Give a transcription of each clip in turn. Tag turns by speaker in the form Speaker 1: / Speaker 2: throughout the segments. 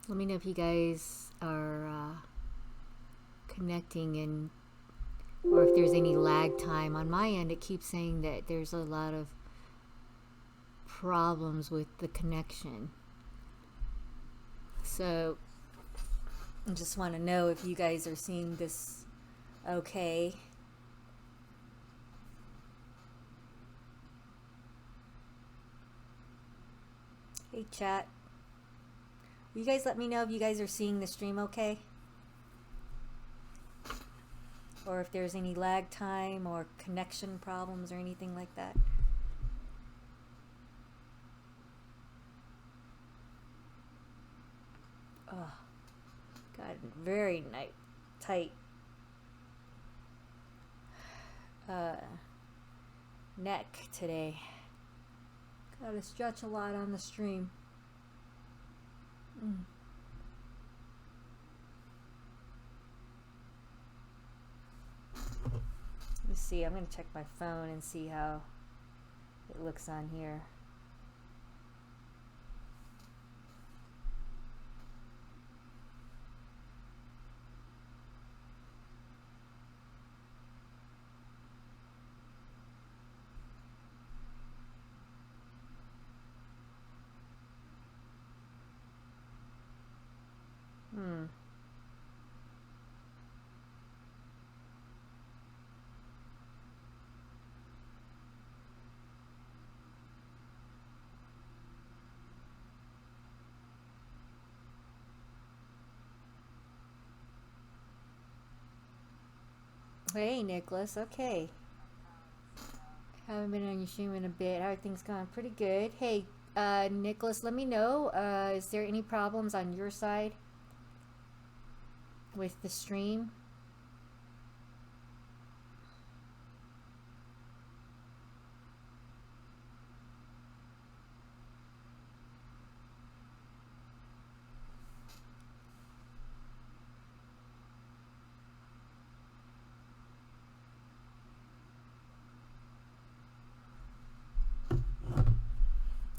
Speaker 1: Let me know if you guys are connecting and or if there's any lag time. On my end, it keeps saying that there's a lot of problems with the connection. So I just want to know if you guys are seeing this okay. Hey, chat. Will you guys let me know if you guys are seeing the stream okay? Or if there's any lag time or connection problems or anything like that. Oh, got very tight neck today. Gotta stretch a lot on the stream. Let's see, I'm gonna check my phone and see how it looks on here. Hey, Nicholas. Okay. Haven't been on your stream in a bit. How are things going? Pretty good. Hey, Nicholas, let me know. Is there any problems on your side with the stream?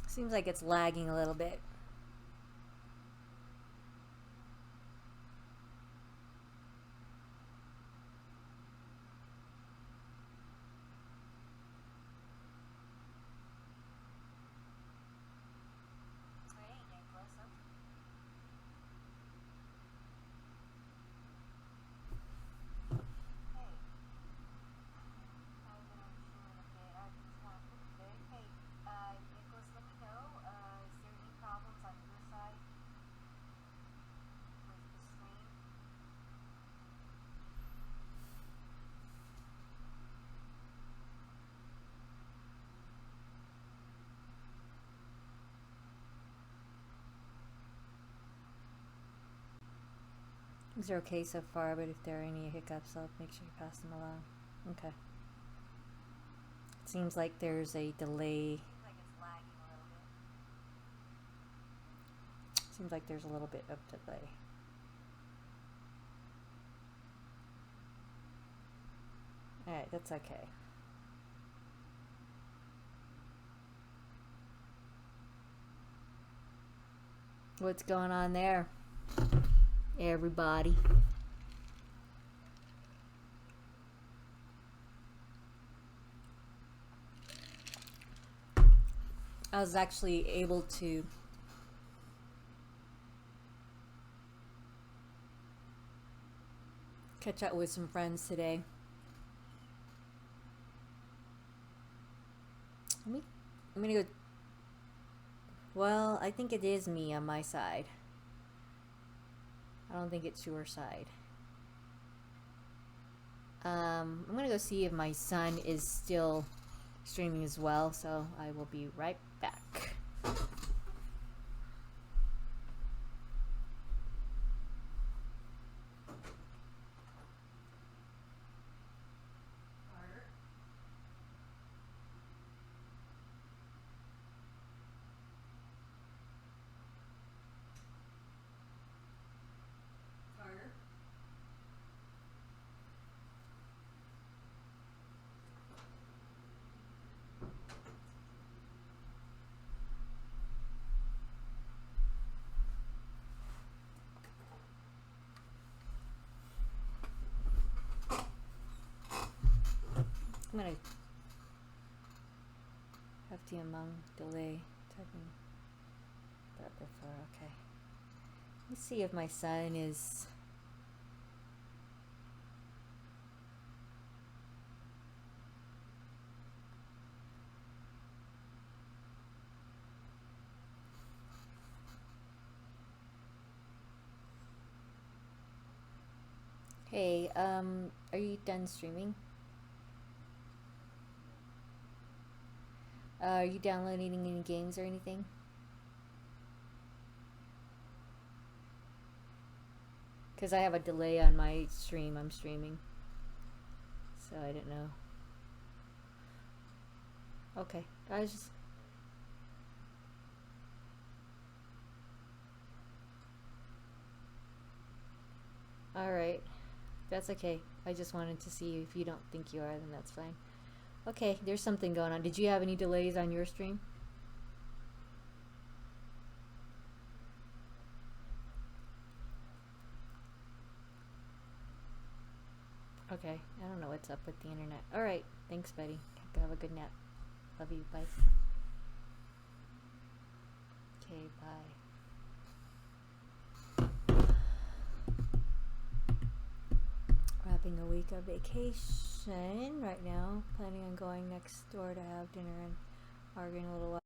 Speaker 1: Seems like it's lagging a little bit. Things are okay so far, but if there are any hiccups, I'll make sure you pass them along. Okay. It seems like there's a delay. Seems like there's a little bit of delay. Alright, that's okay. What's going on there, everybody? I was actually able to catch up with some friends today. I'm gonna go. Well, I think it is me on my side. I don't think it's your side. I'm gonna go see if my son is still streaming as well, so I will be right back. I'm gonna have to among delay typing that before. Okay. Let's see if my son is. Hey, are you done streaming? Are you downloading any games or anything? Because I have a delay on my stream. I'm streaming. So I didn't know. Okay. I was just. Alright. That's okay. I just wanted to see if you don't think you are, then that's fine. Okay, there's something going on. Did you have any delays on your stream? Okay, I don't know what's up with the internet. Alright, thanks, Betty. Have a good nap. Love you. Bye. Okay, bye. Wrapping a week of vacation right now. Planning on going next door to have dinner and arguing a little while.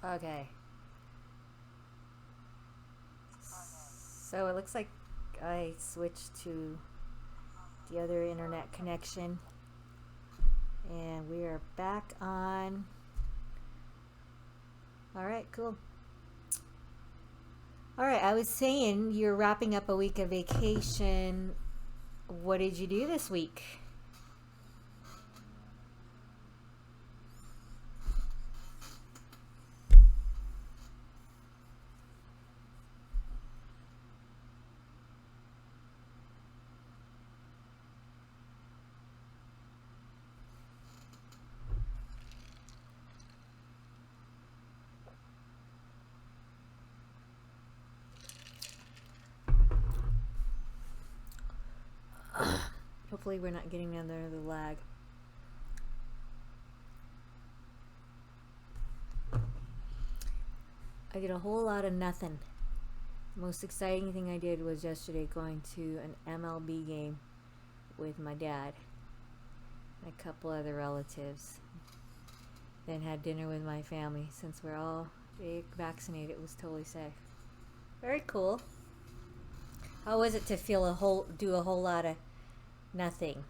Speaker 1: Okay. So it looks like I switched to the other internet connection. And we are back on. Alright, cool. Alright, I was saying you're wrapping up a week of vacation. What did you do this week? Hopefully we're not getting another lag. I did a whole lot of nothing. The most exciting thing I did was yesterday going to an MLB game with my dad and a couple other relatives. Then had dinner with my family. Since we're all vaccinated, it was totally safe. Very cool. How was it to do a whole lot of nothing?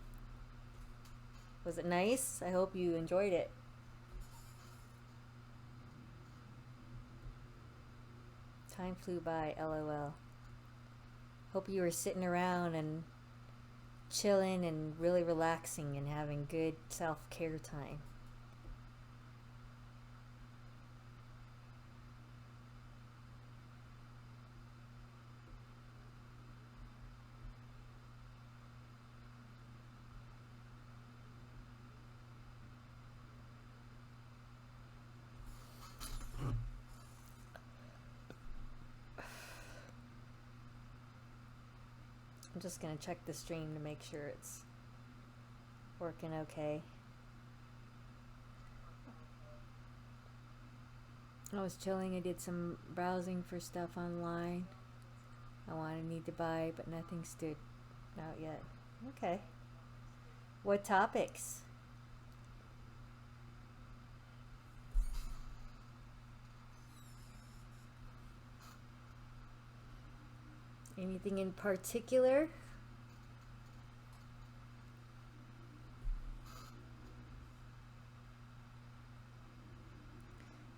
Speaker 1: Was it nice? I hope you enjoyed it. Time flew by, LOL. Hope you were sitting around and chilling and really relaxing and having good self-care time. I'm just gonna check the stream to make sure it's working okay. I was chilling. I did some browsing for stuff online I need to buy, but nothing stood out yet. Okay. What topics? Anything in particular?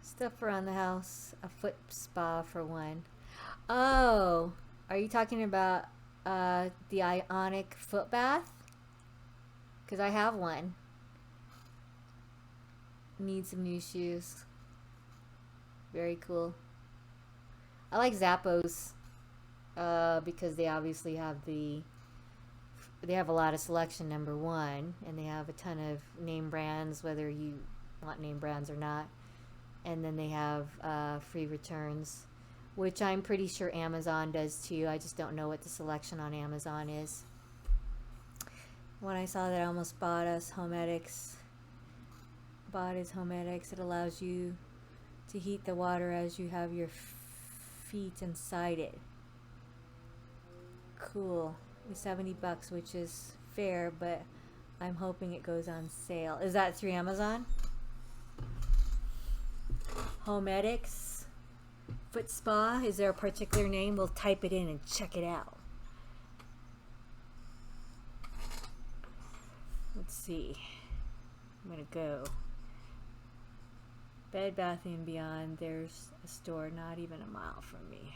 Speaker 1: Stuff around the house. A foot spa for one. Oh, are you talking about the Ionic foot bath? Because I have one. Need some new shoes. Very cool. I like Zappos because they obviously have they have a lot of selection, number one, and they have a ton of name brands, whether you want name brands or not. And then they have free returns, which I'm pretty sure Amazon does too. I just don't know what the selection on Amazon is. When I saw that, I almost bought us Homedics. Bought his Homedics. It allows you to heat the water as you have your feet inside it. Cool. It's $70, which is fair, but I'm hoping it goes on sale. Is that through Amazon? Homedics foot spa. Is there a particular name? We'll type it in and check it out. Let's see. I'm gonna go Bed Bath & Beyond. There's a store not even a mile from me.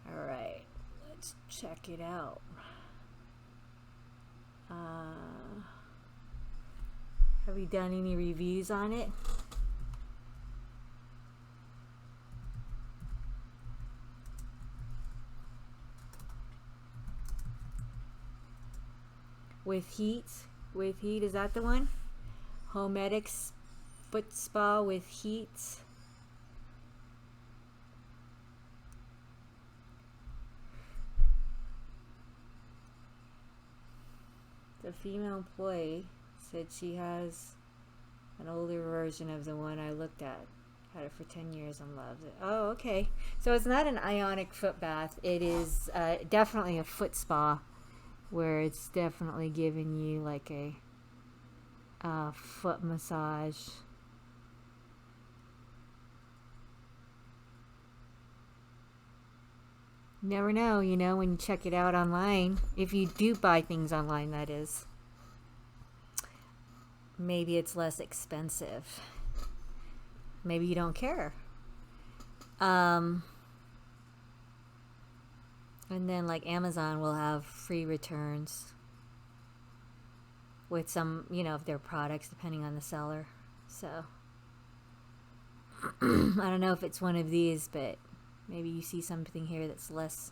Speaker 1: All right, let's check it out. Have we done any reviews on it? With heat, is that the one? Homedics foot spa with heat. The female employee said she has an older version of the one I looked at. Had it for 10 years and loves it. Oh, okay. So it's not an Ionic foot bath. It is definitely a foot spa, where it's definitely giving you like a foot massage. Never know, you know, when you check it out online. If you do buy things online, that is. Maybe it's less expensive. Maybe you don't care. And then like Amazon will have free returns with some, you know, of their products depending on the seller. So I don't know if it's one of these, but maybe you see something here that's less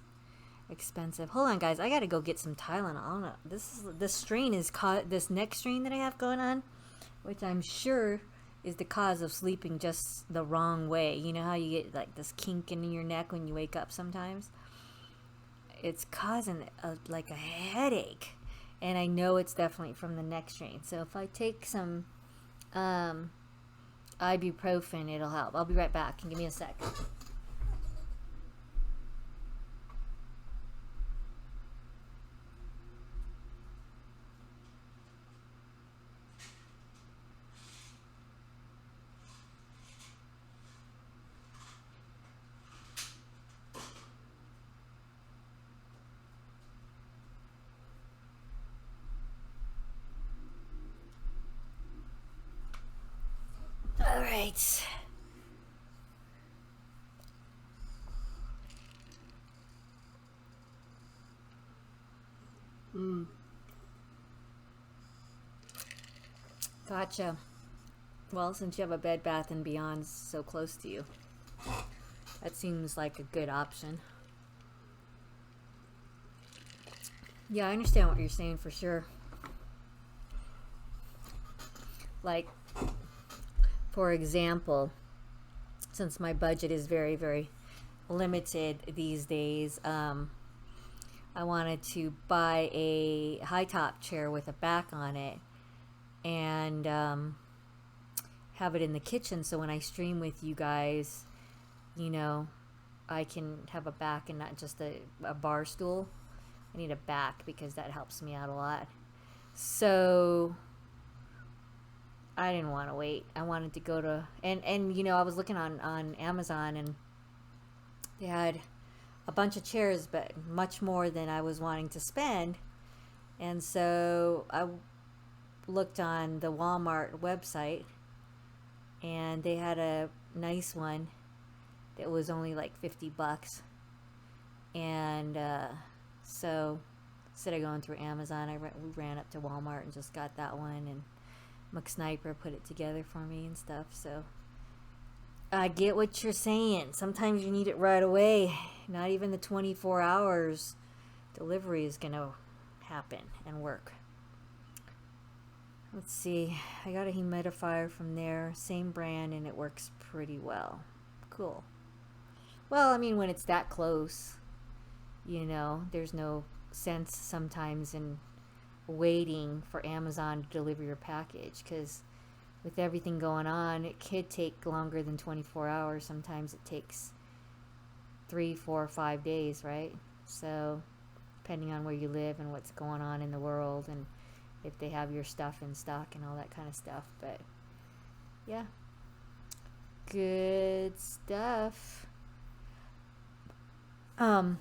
Speaker 1: expensive. Hold on, guys. I gotta go get some Tylenol. I don't know. This strain is this neck strain that I have going on, which I'm sure is the cause of sleeping just the wrong way. You know how you get like this kink in your neck when you wake up sometimes? It's causing like a headache, and I know it's definitely from the neck strain. So if I take some ibuprofen, it'll help. I'll be right back. Give me a sec. All right. Gotcha. Well, since you have a Bed Bath & Beyond so close to you, that seems like a good option. Yeah, I understand what you're saying for sure. Like, for example, since my budget is very, very limited these days, I wanted to buy a high top chair with a back on it and have it in the kitchen, so when I stream with you guys, you know, I can have a back and not just a bar stool. I need a back because that helps me out a lot. So I didn't want to wait. I wanted to go to, and you know, I was looking on Amazon, and they had a bunch of chairs, but much more than I was wanting to spend. And so I looked on the Walmart website, and they had a nice one that was only like $50. And so instead of going through Amazon, we ran up to Walmart and just got that one, and McSniper put it together for me and stuff. So I get what you're saying. Sometimes you need it right away. Not even the 24 hours delivery is going to happen and work. Let's see. I got a humidifier from there. Same brand, and it works pretty well. Cool. Well, I mean, when it's that close, there's no sense sometimes in waiting for Amazon to deliver your package, because with everything going on, it could take longer than 24 hours. Sometimes it takes 3, 4, 5 days, right? So depending on where you live and what's going on in the world, and if they have your stuff in stock and all that kind of stuff. But yeah, good stuff. I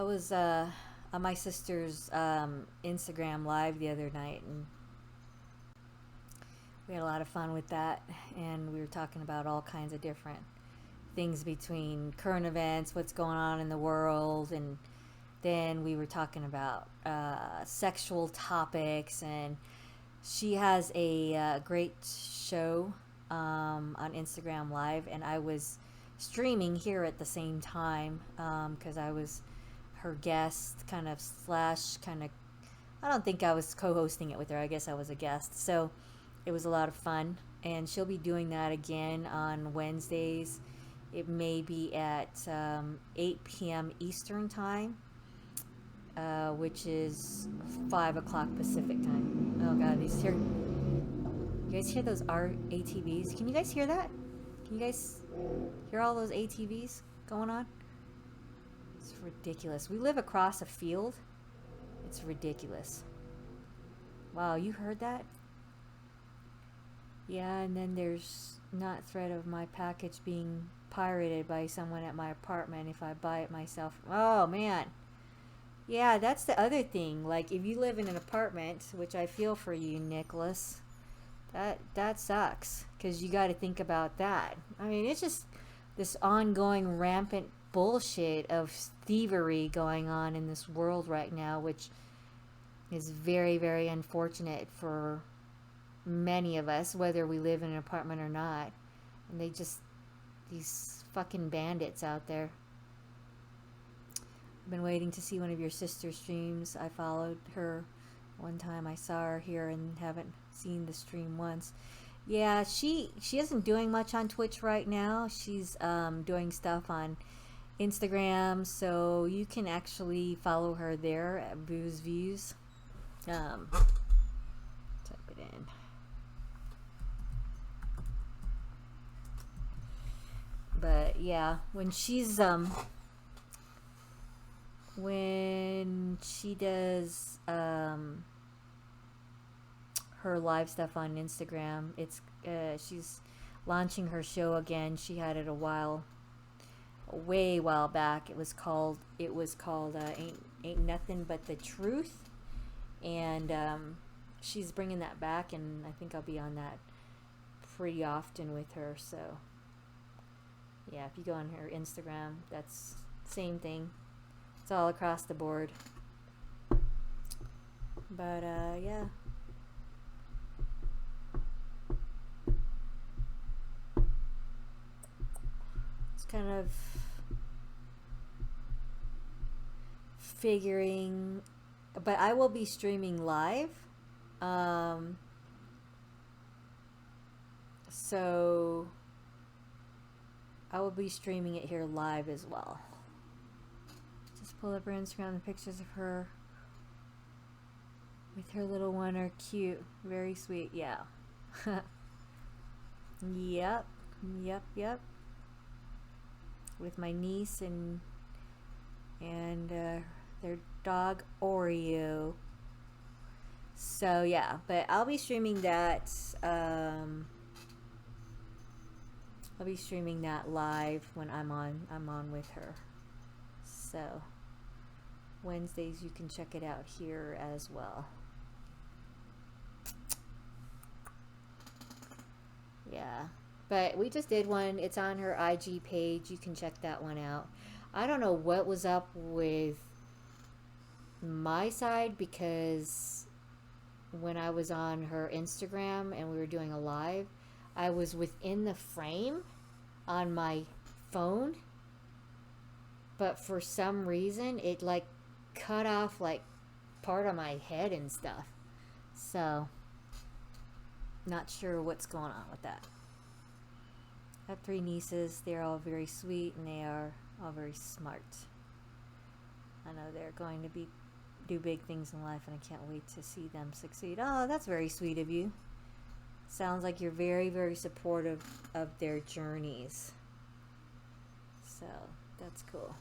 Speaker 1: was on my sister's Instagram live the other night, and we had a lot of fun with that, and we were talking about all kinds of different things between current events, what's going on in the world, and then we were talking about sexual topics. And she has a great show on Instagram live, and I was streaming here at the same time because I was her guest, kind of. I don't think I was co-hosting it with her. I guess I was a guest. So it was a lot of fun, and she'll be doing that again on Wednesdays. It may be at 8 p.m. Eastern time, which is 5 o'clock Pacific time. Oh God, you guys hear those ATVs? Can you guys hear that? Can you guys hear all those ATVs going on? It's ridiculous. We live across a field. It's ridiculous. Wow, you heard that? Yeah, and then there's not threat of my package being pirated by someone at my apartment if I buy it myself. Oh, man. Yeah, that's the other thing. Like, if you live in an apartment, which I feel for you, Nicholas, that sucks, because you got to think about that. I mean, it's just this ongoing rampant bullshit of thievery going on in this world right now, which is very, very unfortunate for many of us, whether we live in an apartment or not. And these fucking bandits out there. I've been waiting to see one of your sister's streams. I followed her one time. I saw her here and haven't seen the stream once. Yeah, she isn't doing much on Twitch right now. She's doing stuff on Instagram, so you can actually follow her there at Booze Views. Type it in. But yeah, when she does her live stuff on Instagram, it's she's launching her show again. She had it a while back. It was called Ain't Nothing But the Truth, and she's bringing that back, and I think I'll be on that pretty often with her. So yeah, if you go on her Instagram, that's same thing. It's all across the board. But yeah. It's kind of figuring, but I will be streaming live. So I will be streaming it here live as well. Just pull up her Instagram. The pictures of her with her little one are cute. Very sweet. Yeah. Yep. With my niece and their dog Oreo. So yeah, but I'll be streaming that I'll be streaming that live when I'm on with her. So Wednesdays you can check it out here as well. Yeah. But we just did one. It's on her IG page. You can check that one out. I don't know what was up with my side, because when I was on her Instagram and we were doing a live, I was within the frame on my phone, but for some reason it like cut off like part of my head and stuff. So not sure what's going on with that. I have 3 nieces. They're all very sweet and they are all very smart. I know they're going to do big things in life, and I can't wait to see them succeed. Oh, that's very sweet of you. Sounds like you're very, very supportive of their journeys. So that's cool.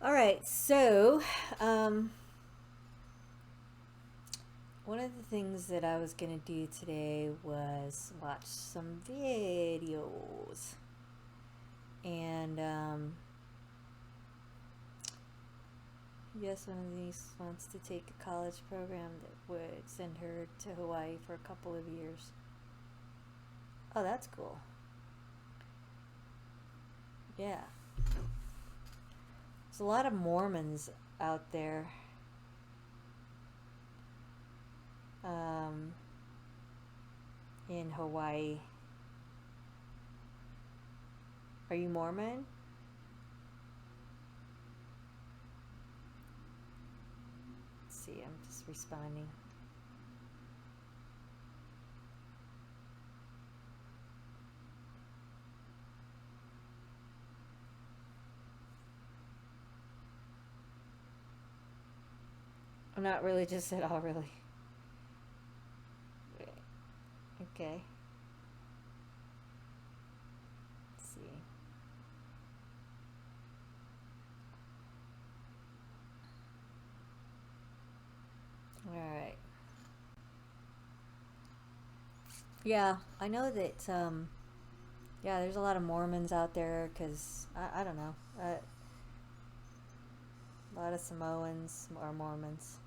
Speaker 1: All right, so one of the things that I was going to do today was watch some videos. And yes, one of these wants to take a college program that would send her to Hawaii for a couple of years. Oh, that's cool. Yeah. There's a lot of Mormons out there. In Hawaii. Are you Mormon? Let's see, I'm just responding. I'm not religious at all, really. Okay. Let's see. All right. Yeah, I know that, yeah, there's a lot of Mormons out there, because, I don't know, a lot of Samoans are Mormons.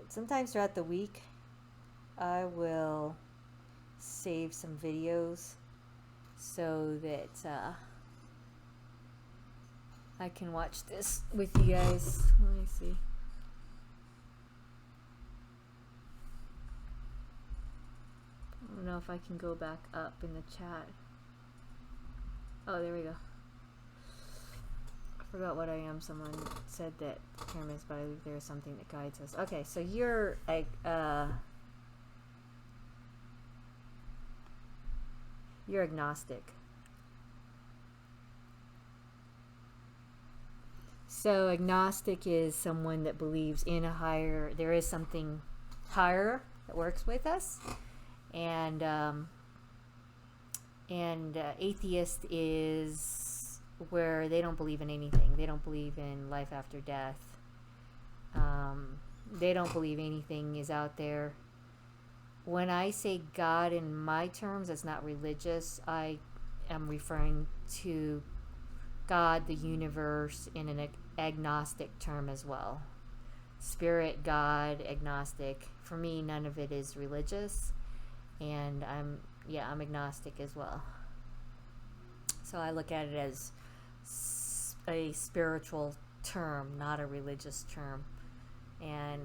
Speaker 1: Sometimes throughout the week, I will save some videos so that I can watch this with you guys. Let me see. I don't know if I can go back up in the chat. Oh, there we go. I forgot what I am. Someone said that pyramids, but I believe there is something that guides us. Okay, so you're agnostic. So agnostic is someone that believes in a higher, there is something higher that works with us, and atheist is where they don't believe in anything. They don't believe in life after death. They don't believe anything is out there. When I say God in my terms, it's not religious. I am referring to God, the universe, in an agnostic term as well. Spirit, God, agnostic. For me, none of it is religious, and I'm agnostic as well. So I look at it as a spiritual term, not a religious term. And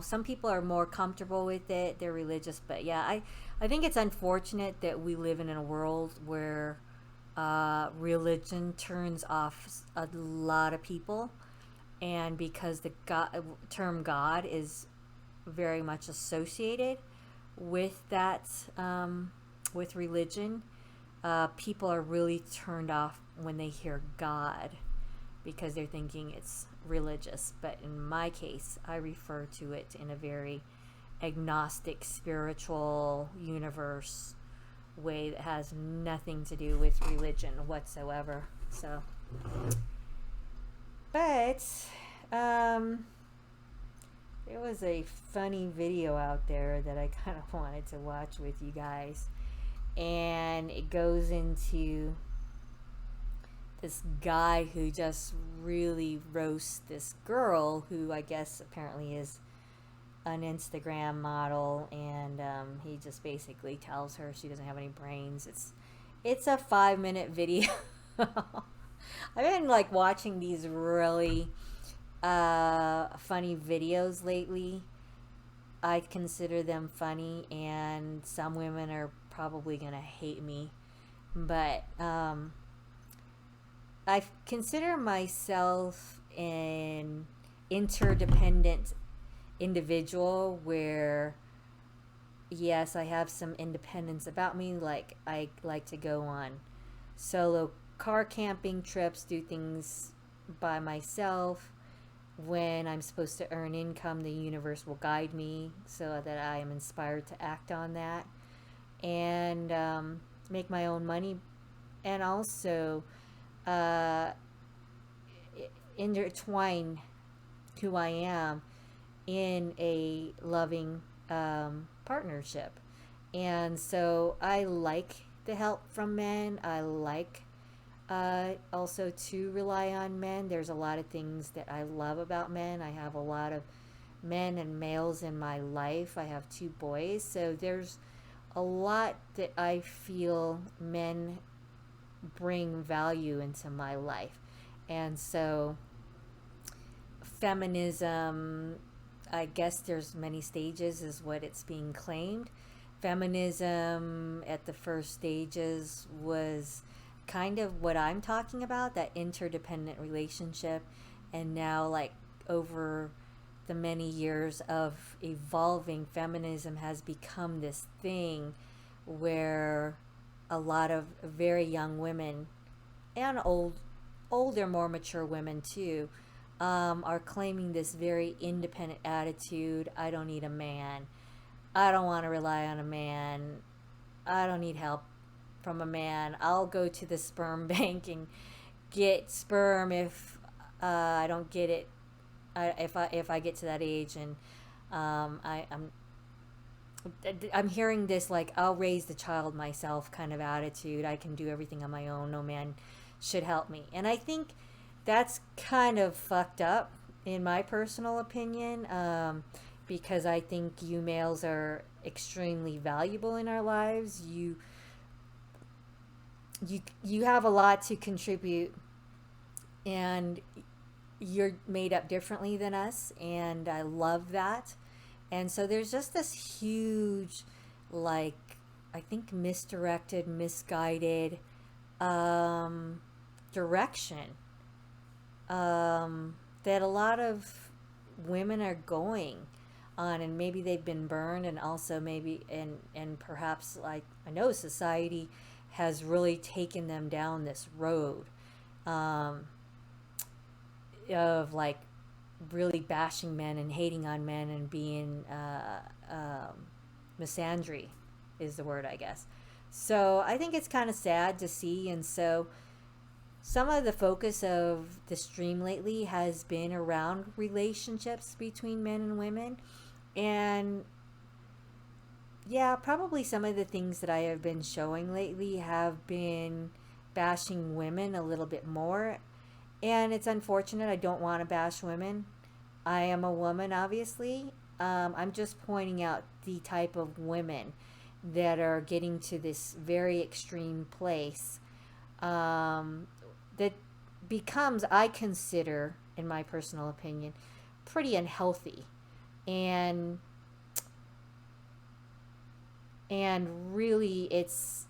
Speaker 1: some people are more comfortable with it. They're religious, but yeah, I think it's unfortunate that we live in a world where religion turns off a lot of people, and because the term God is very much associated with that, with religion, people are really turned off when they hear God, because they're thinking it's religious. But in my case, I refer to it in a very agnostic, spiritual universe way that has nothing to do with religion whatsoever. So, but Um, there was a funny video out there that I kind of wanted to watch with you guys, and it goes into this guy who just really roasts this girl who I guess apparently is an Instagram model, and he just basically tells her she doesn't have any brains. It's a 5 minute video. I've been like watching these really funny videos lately. I consider them funny, and some women are probably gonna hate me, but I consider myself an interdependent individual where, yes, I have some independence about me. Like, I like to go on solo car camping trips, do things by myself. When I'm supposed to earn income, the universe will guide me so that I am inspired to act on that and make my own money, and also uh, intertwine who I am in a loving partnership. And so I like the help from men. I like also to rely on men. There's a lot of things that I love about men. I have a lot of men and males in my life. I have two boys. So there's a lot that I feel men bring value into my life. And so feminism, I guess there's many stages is what it's being claimed. Feminism at the first stages was kind of what I'm talking about, that interdependent relationship. And now, like, over the many years of evolving, feminism has become this thing where a lot of very young women and older, more mature women too, are claiming this very independent attitude. I don't need a man. I don't want to rely on a man. I don't need help from a man. I'll go to the sperm bank and get sperm if I don't get it. If I get to that age, and I'm hearing this, like, I'll raise the child myself kind of attitude. I can do everything on my own. No man should help me. And I think that's kind of fucked up, in my personal opinion, because I think you males are extremely valuable in our lives. You have a lot to contribute, and you're made up differently than us, and I love that. And so there's just this huge, like, I think misdirected, misguided direction that a lot of women are going on, and maybe they've been burned, and also maybe and perhaps, like, I know society has really taken them down this road of, like, really bashing men and hating on men and being misandry is the word, I guess. So I think it's kind of sad to see. And so some of the focus of the stream lately has been around relationships between men and women. And yeah, probably some of the things that I have been showing lately have been bashing women a little bit more. And it's unfortunate. I don't want to bash women. I am a woman, obviously. I'm just pointing out the type of women that are getting to this very extreme place that becomes, I consider, in my personal opinion, pretty unhealthy. And really, it's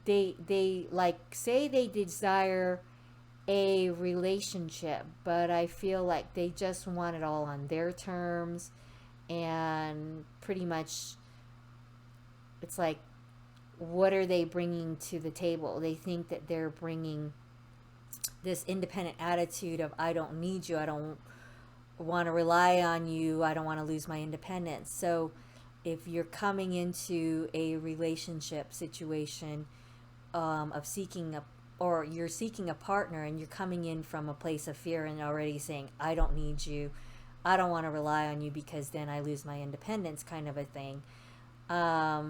Speaker 1: they like say they desire a relationship, but I feel like they just want it all on their terms, and pretty much it's like, what are they bringing to the table? They think that they're bringing this independent attitude of, I don't need you, I don't want to rely on you, I don't want to lose my independence. So if you're coming into a relationship situation of seeking or you're seeking a partner and you're coming in from a place of fear and already saying, I don't need you, I don't want to rely on you because then I lose my independence, kind of a thing, that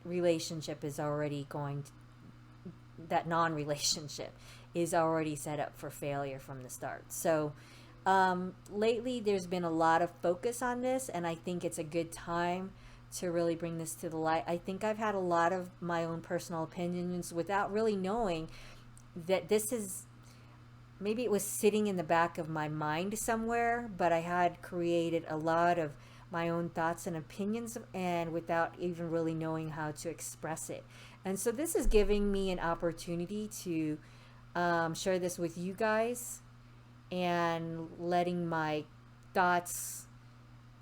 Speaker 1: relationship is already going to, that non-relationship is already set up for failure from the start. So lately there's been a lot of focus on this, and I think it's a good time to really bring this to the light. I think I've had a lot of my own personal opinions without really knowing that this is, maybe it was sitting in the back of my mind somewhere, but I had created a lot of my own thoughts and opinions, and without even really knowing how to express it. And so this is giving me an opportunity to share this with you guys and letting my thoughts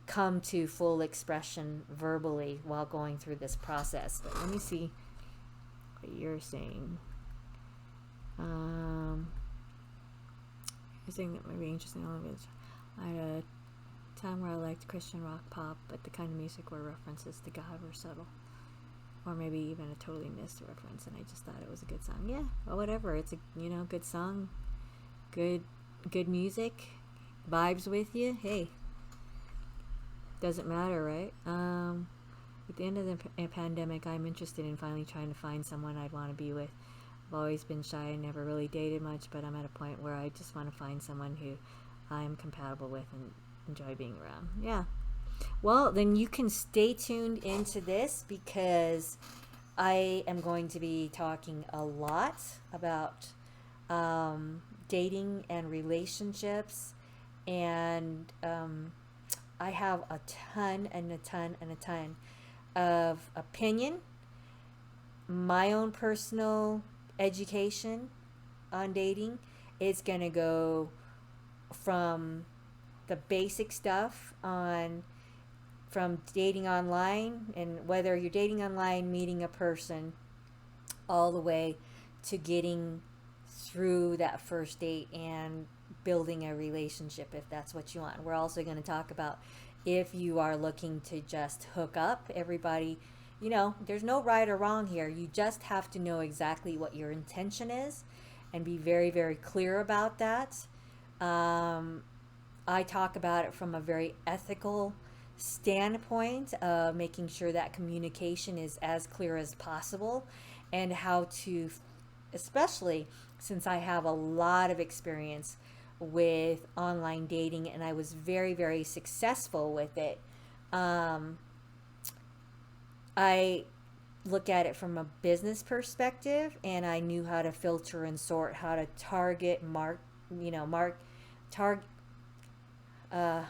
Speaker 1: come to full expression verbally while going through this process. But let me see what you're saying. You're saying that might be interesting. I had a time where I liked Christian rock pop, but the kind of music where references to God were subtle, or maybe even a totally missed reference, and I just thought it was a good song. Yeah, or whatever. It's a good song, good music, vibes with you. Hey, doesn't matter, right? At the end of the pandemic, I'm interested in finally trying to find someone I'd want to be with. I've always been shy and never really dated much, but I'm at a point where I just want to find someone who I'm compatible with and enjoy being around. Yeah. Well, then you can stay tuned into this, because I am going to be talking a lot about dating and relationships, and I have a ton of opinion, my own personal education on dating. It's going to go from the basic stuff from dating online, and whether you're dating online, meeting a person, all the way to getting through that first date and building a relationship, if that's what you want. We're also going to talk about if you are looking to just hook up. Everybody, there's no right or wrong here. You just have to know exactly what your intention is and be very, very clear about that. I talk about it from a very ethical standpoint of making sure that communication is as clear as possible, and how to, especially since I have a lot of experience with online dating and I was very, very successful with it. I look at it from a business perspective, and I knew how to filter and sort, how to target,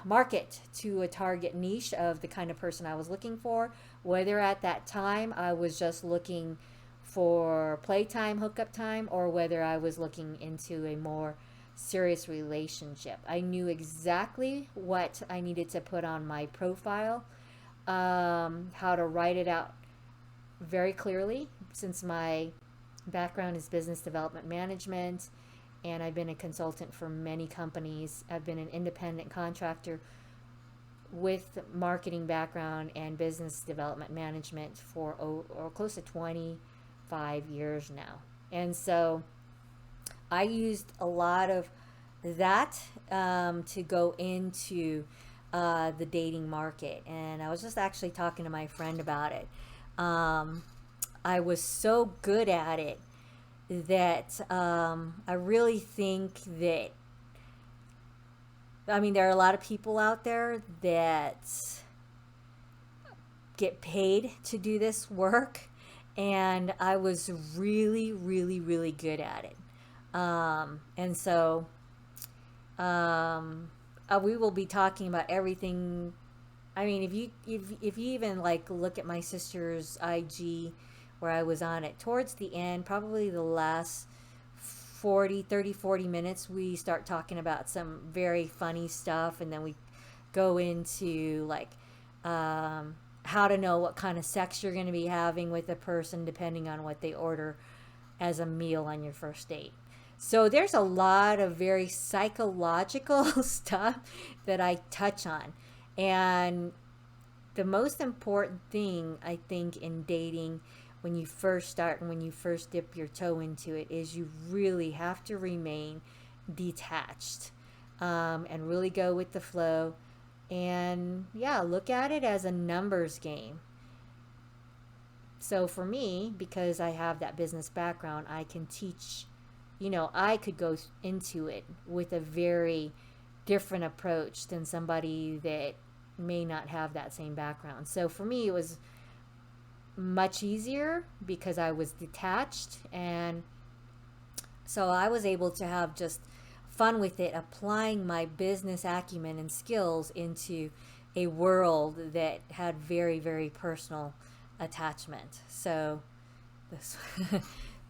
Speaker 1: market to a target niche of the kind of person I was looking for, whether at that time I was just looking for playtime, hookup time, or whether I was looking into a more serious relationship. I knew exactly what I needed to put on my profile, how to write it out very clearly, since my background is business development management, and I've been a consultant for many companies. I've been an independent contractor with marketing background and business development management for close to 25 years now. And so I used a lot of that to go into the dating market. And I was just actually talking to my friend about it. I was so good at it that I really think that, there are a lot of people out there that get paid to do this work, and I was really, really, really good at it. And so we will be talking about everything. If you even look at my sister's IG, where I was on it towards the end, probably the last 40 minutes, we start talking about some very funny stuff, and then we go into how to know what kind of sex you're going to be having with a person depending on what they order as a meal on your first date. So there's a lot of very psychological stuff that I touch on. And the most important thing, I think, in dating, when you first start and when you first dip your toe into it, is you really have to remain detached, and really go with the flow. And yeah, look at it as a numbers game. So for me, because I have that business background, I can teach, I could go into it with a very different approach than somebody that may not have that same background. So for me, it was much easier because I was detached, and so I was able to have just fun with it, applying my business acumen and skills into a world that had very, very personal attachment. So this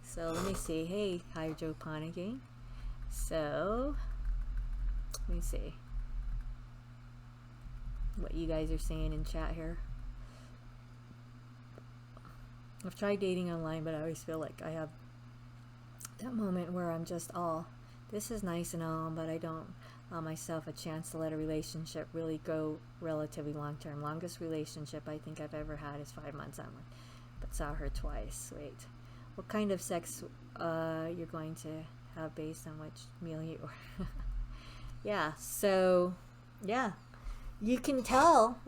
Speaker 1: so let me see. Hey, hydroponic. So let me see what you guys are saying in chat here. I've tried dating online, but I always feel like I have that moment where I'm just all, this is nice and all, but I don't allow myself a chance to let a relationship really go relatively long term. Longest relationship I think I've ever had is 5 months on one, but saw her twice. Wait, what kind of sex you're going to have based on which meal you order? Yeah, so yeah, you can tell.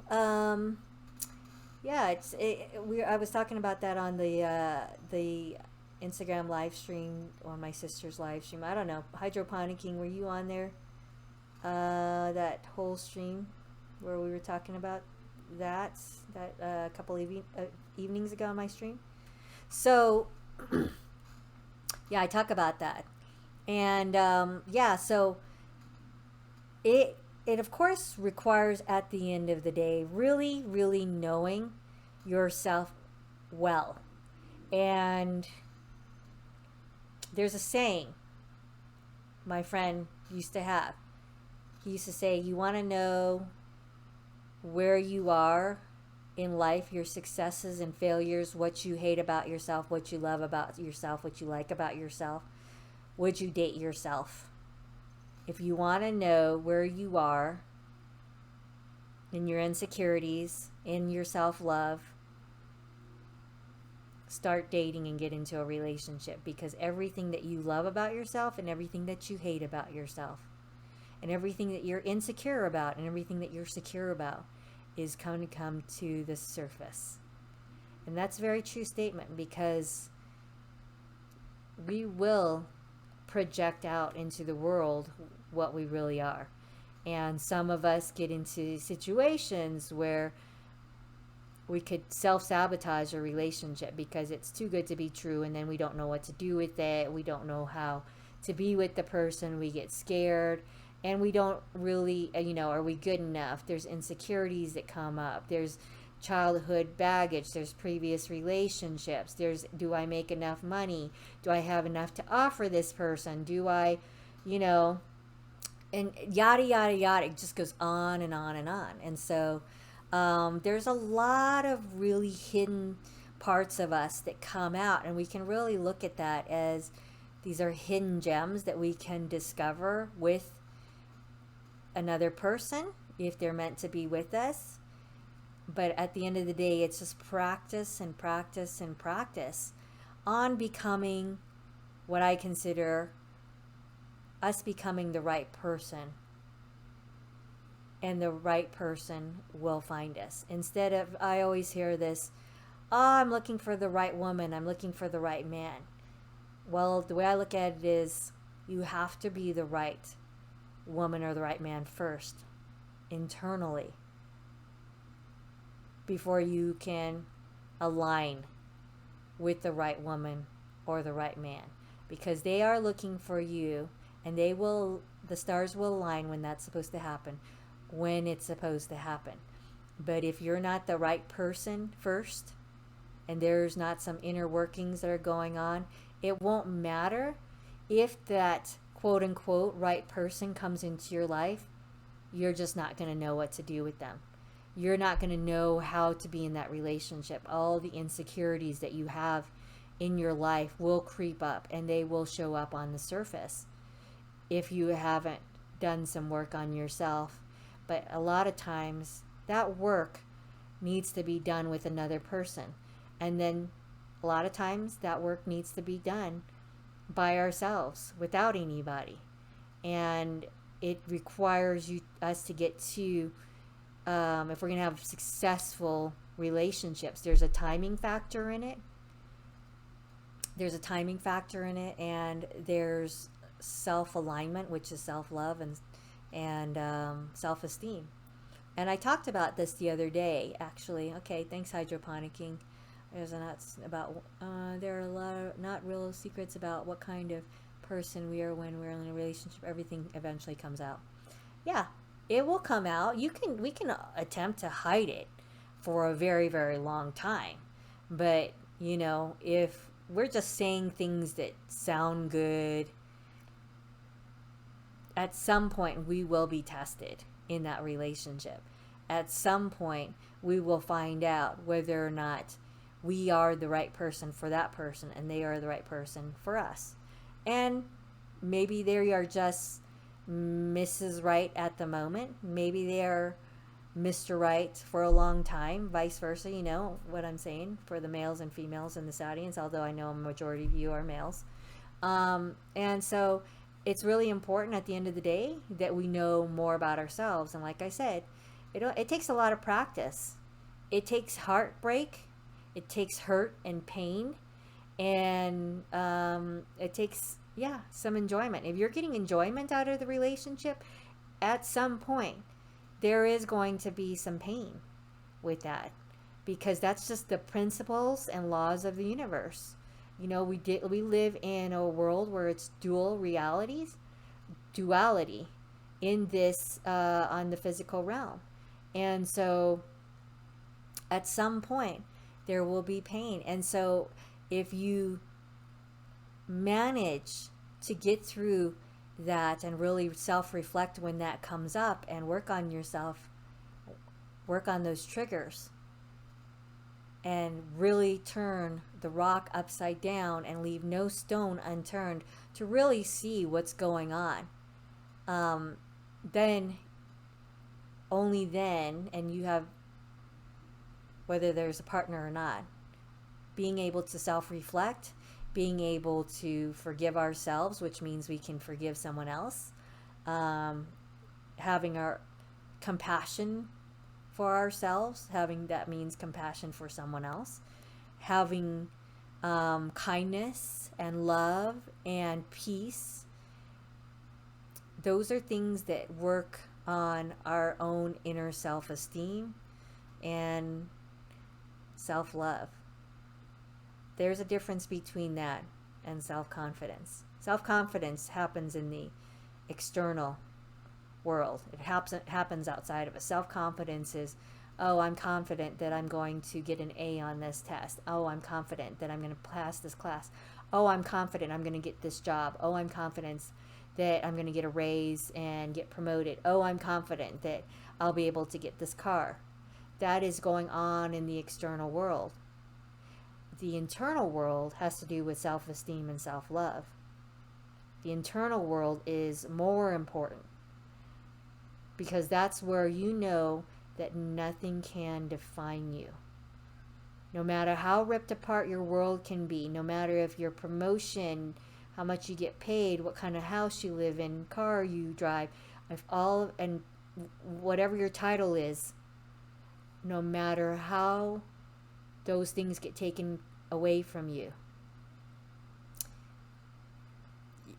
Speaker 1: Yeah, I was talking about that on the Instagram live stream, or my sister's live stream. I don't know. Hydroponicking, were you on there? That whole stream where we were talking about that a couple of evenings ago on my stream. So yeah, I talk about that, and yeah, so it of course requires, at the end of the day, really, really knowing yourself well. And there's a saying my friend used to have. He used to say, you want to know where you are in life, your successes and failures, what you hate about yourself, what you love about yourself, what you like about yourself. Would you date yourself? If you want to know where you are in your insecurities, in your self-love, start dating and get into a relationship, because everything that you love about yourself and everything that you hate about yourself and everything that you're insecure about and everything that you're secure about is going to come to the surface. And that's a very true statement, because we will project out into the world what we really are. And some of us get into situations where we could self-sabotage a relationship because it's too good to be true, and then we don't know what to do with it. We don't know how to be with the person. We get scared, and we don't really, are we good enough? There's insecurities that come up. There's childhood baggage. There's previous relationships. There's, do I make enough money? Do I have enough to offer this person? Do I, and yada, yada, yada. It just goes on and on and on. And so there's a lot of really hidden parts of us that come out, and we can really look at that as these are hidden gems that we can discover with another person if they're meant to be with us. But at the end of the day, it's just practice and practice and practice on becoming what I consider us becoming the right person. And the right person will find us. Instead of, I always hear this, I'm looking for the right woman, I'm looking for the right man. Well, the way I look at it is, you have to be the right woman or the right man first, internally, before you can align with the right woman or the right man. Because they are looking for you, and the stars will align when that's supposed to happen, when it's supposed to happen. But if you're not the right person first, and there's not some inner workings that are going on, it won't matter if that quote unquote right person comes into your life. You're just not going to know what to do with them. You're not going to know how to be in that relationship. All the insecurities that you have in your life will creep up, and they will show up on the surface if you haven't done some work on yourself. But a lot of times that work needs to be done with another person. And then a lot of times that work needs to be done by ourselves without anybody. And it requires us to get to, if we're going to have successful relationships, there's a timing factor in it. And there's self-alignment, which is self-love and self-esteem. And I talked about this the other day, actually. Okay, thanks, hydroponicking. There are a lot of not real secrets about what kind of person we are when we're in a relationship. Everything eventually comes out. Yeah, it will come out. We can attempt to hide it for a very, very long time. But, if we're just saying things that sound good, at some point we will be tested in that relationship. At some point we will find out whether or not we are the right person for that person and they are the right person for us. And maybe they are just Mrs. Right at the moment. Maybe they are Mr. Right for a long time, vice versa. You know what I'm saying for the males and females in this audience, although I know a majority of you are males. And so it's really important at the end of the day that we know more about ourselves. And like I said, it takes a lot of practice. It takes heartbreak. It takes hurt and pain. And it takes, some enjoyment. If you're getting enjoyment out of the relationship, at some point, there is going to be some pain with that. Because that's just the principles and laws of the universe. We live in a world where it's duality in this, on the physical realm. And so at some point there will be pain. And so if you manage to get through that and really self-reflect when that comes up and work on yourself, work on those triggers, and really turn the rock upside down and leave no stone unturned to really see what's going on, then, only then, and you have, whether there's a partner or not, being able to self-reflect, being able to forgive ourselves, which means we can forgive someone else, having our compassion for ourselves, that means compassion for someone else, having kindness and love and peace. Those are things that work on our own inner self-esteem and self-love. There's a difference between that and self-confidence. Self-confidence happens in the external world. It happens outside of us. Self-confidence is, oh, I'm confident that I'm going to get an A on this test. Oh, I'm confident that I'm going to pass this class. Oh, I'm confident I'm going to get this job. Oh, I'm confident that I'm going to get a raise and get promoted. Oh, I'm confident that I'll be able to get this car. That is going on in the external world. The internal world has to do with self-esteem and self-love. The internal world is more important because that's where you know that nothing can define you. No matter how ripped apart your world can be, no matter if your promotion, how much you get paid, what kind of house you live in, car you drive, and whatever your title is, no matter how those things get taken away from you,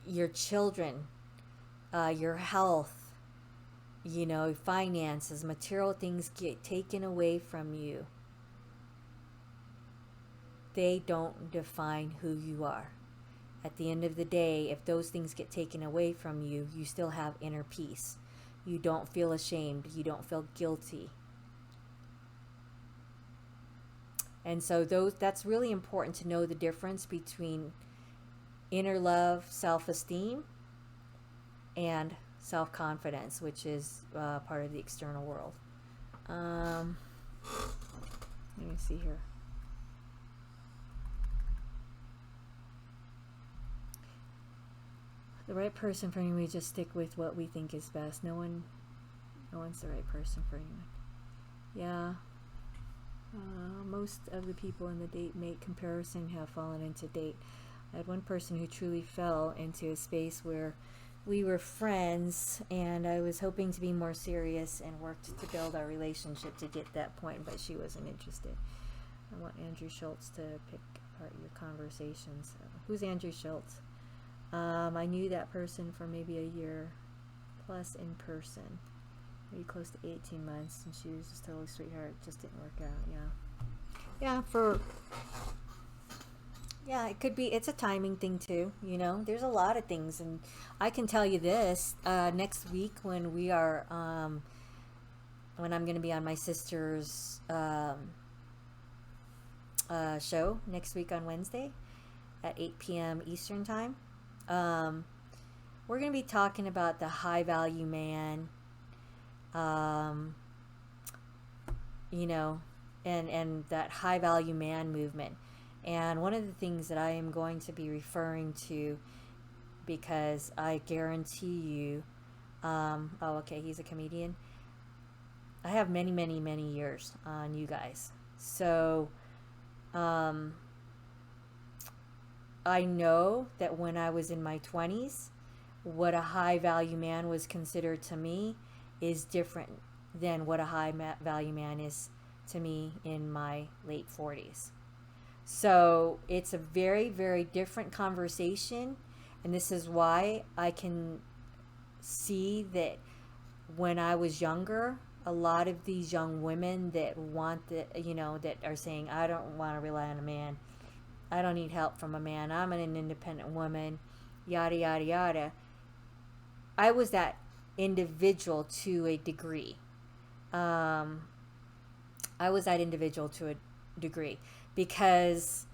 Speaker 1: your children, your health, finances, material things get taken away from you, they don't define who you are. At the end of the day, if those things get taken away from you, you still have inner peace. You don't feel ashamed. You don't feel guilty. And so that's really important to know the difference between inner love, self-esteem, and self-confidence, which is part of the external world. Let me see here. The right person for you, we just stick with what we think is best. No one's the right person for anyone. Yeah. Most of the people in the date mate comparison have fallen into date. I had one person who truly fell into a space where we were friends and I was hoping to be more serious and worked to build our relationship to get that point, but she wasn't interested. I want Andrew Schultz to pick apart your conversations. Who's Andrew Schultz? I knew that person for maybe a year plus in person, maybe close to 18 months, and she was just totally sweetheart. Just didn't work out. It could be. It's a timing thing too. There's a lot of things, and I can tell you this: next week when we are, when I'm going to be on my sister's show next week on Wednesday at 8 p.m. Eastern time. We're going to be talking about the high value man, and that high value man movement. And one of the things that I am going to be referring to, because I guarantee you, he's a comedian. I have many, many, many years on you guys. So, I know that when I was in my 20s, what a high value man was considered to me is different than what a high value man is to me in my late 40s. So it's a very, very different conversation. And this is why I can see that when I was younger, a lot of these young women that that are saying, I don't want to rely on a man. I don't need help from a man. I'm an independent woman, yada, yada, yada. I was that individual to a degree. Because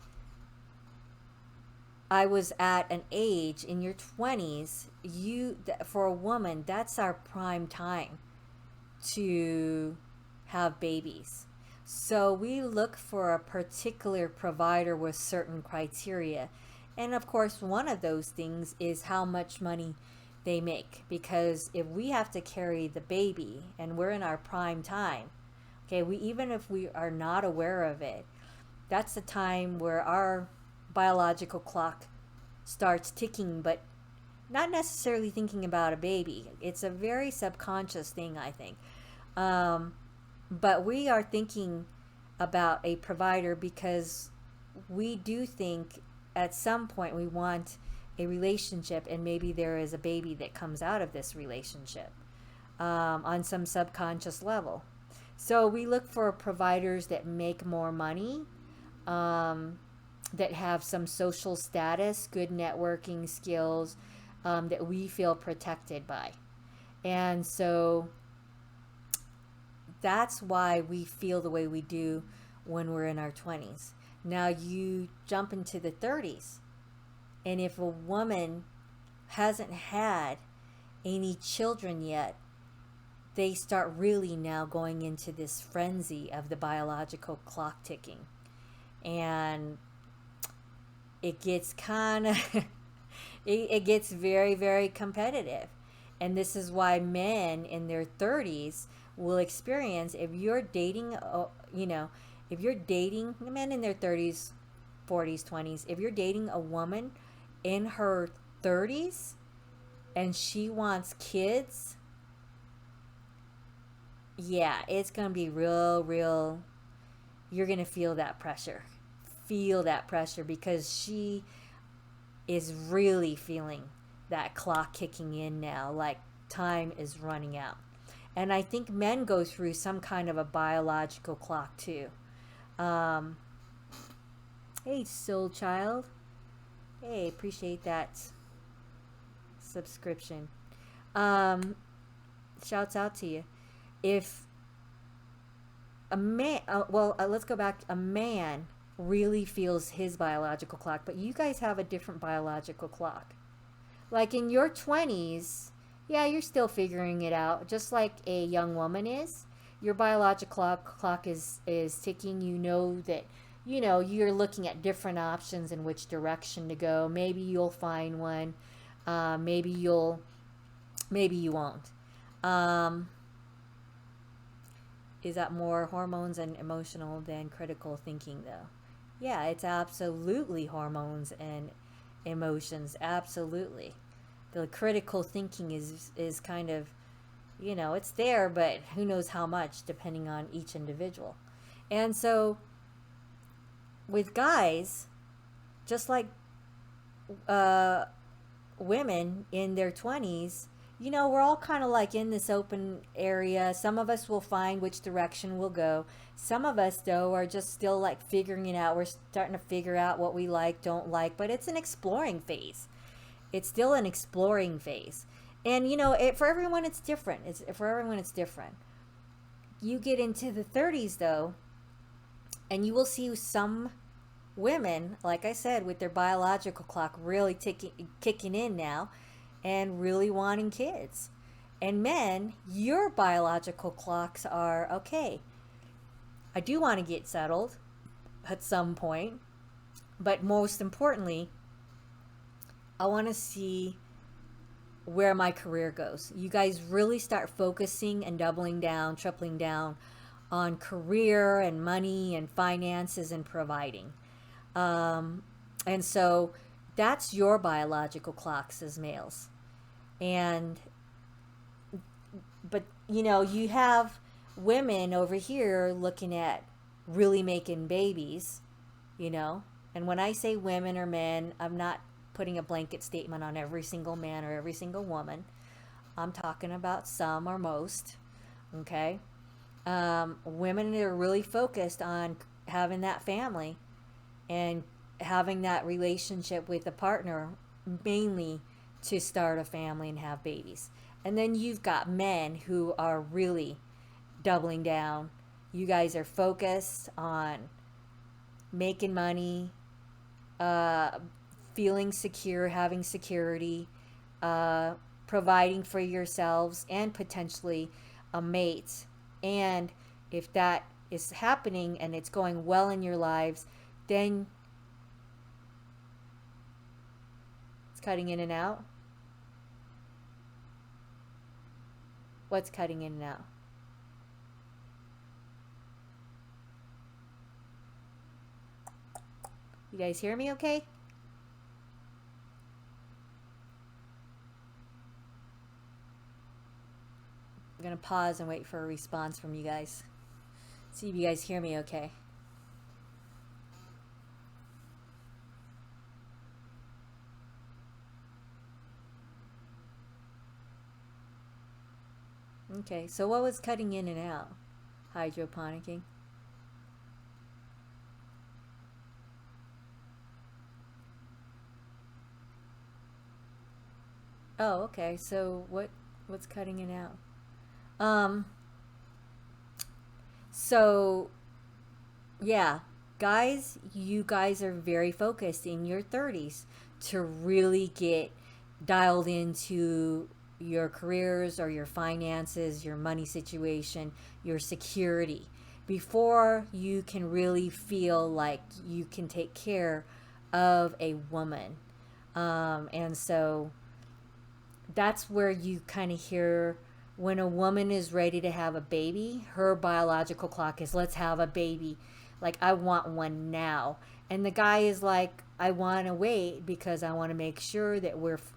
Speaker 1: I was at an age in your 20s, for a woman, that's our prime time to have babies. So we look for a particular provider with certain criteria. And of course, one of those things is how much money they make. Because if we have to carry the baby and we're in our prime time, okay, even if we are not aware of it, that's the time where our biological clock starts ticking, but not necessarily thinking about a baby. It's a very subconscious thing, I think. But we are thinking about a provider because we do think at some point we want a relationship, and maybe there is a baby that comes out of this relationship on some subconscious level. So we look for providers that make more money, that have some social status, good networking skills, that we feel protected by. And so that's why we feel the way we do when we're in our 20s. Now you jump into the 30s, and if a woman hasn't had any children yet, they start really now going into this frenzy of the biological clock ticking. And it gets kind of, it gets very, very competitive. And this is why men in their 30s will experience, if you're dating, if you're dating men in their 30s, 40s, 20s, if you're dating a woman in her 30s and she wants kids, yeah, it's going to be real, you're going to feel that pressure. Because she is really feeling that clock kicking in now, like time is running out. And I think men go through some kind of a biological clock too. Hey, Soul Child. Hey, appreciate that subscription. Shouts out to you. If a man, let's go back. A man really feels his biological clock, but you guys have a different biological clock. Like in your 20s, yeah, you're still figuring it out, just like a young woman is. Your biological clock is ticking. You know that, you're looking at different options in which direction to go. Maybe you'll find one. Maybe you won't. is that more hormones and emotional than critical thinking, though? Yeah, it's absolutely hormones and emotions, absolutely. The critical thinking is kind of, it's there, but who knows how much depending on each individual. And so with guys, just like uh, women in their 20s, we're all kind of like in this open area. Some of us will find which direction we'll go. Some of us, though, are just still like figuring it out. We're starting to figure out what we like, don't like, but it's an exploring phase. It's still an exploring phase. And, for everyone, it's different. For everyone, it's different. You get into the 30s, though, and you will see some women, like I said, with their biological clock really kicking in now and really wanting kids. And men, your biological clocks are okay. I do want to get settled at some point, but most importantly, I want to see where my career goes. You guys really start focusing and doubling down, tripling down on career and money and finances and providing. And so that's your biological clocks as males. And, but, you have women over here looking at really making babies, And when I say women or men, I'm not putting a blanket statement on every single man or every single woman. I'm talking about some or most, okay? Women that are really focused on having that family and having that relationship with a partner, mainly to start a family and have babies. And then you've got men who are really doubling down. You guys are focused on making money, feeling secure, having security, providing for yourselves and potentially a mate. And if that is happening and it's going well in your lives, then it's cutting in and out. What's cutting in and out? You guys hear me okay? I'm going to pause and wait for a response from you guys. See if you guys hear me okay. Okay, so what was cutting in and out? Hydroponicking. Oh, okay. So what's cutting in and out? So yeah, guys, you guys are very focused in your 30s to really get dialed into your careers or your finances, your money situation, your security before you can really feel like you can take care of a woman. And so that's where you kind of hear when a woman is ready to have a baby, her biological clock is let's have a baby. Like, I want one now. And the guy is like, I want to wait because I want to make sure that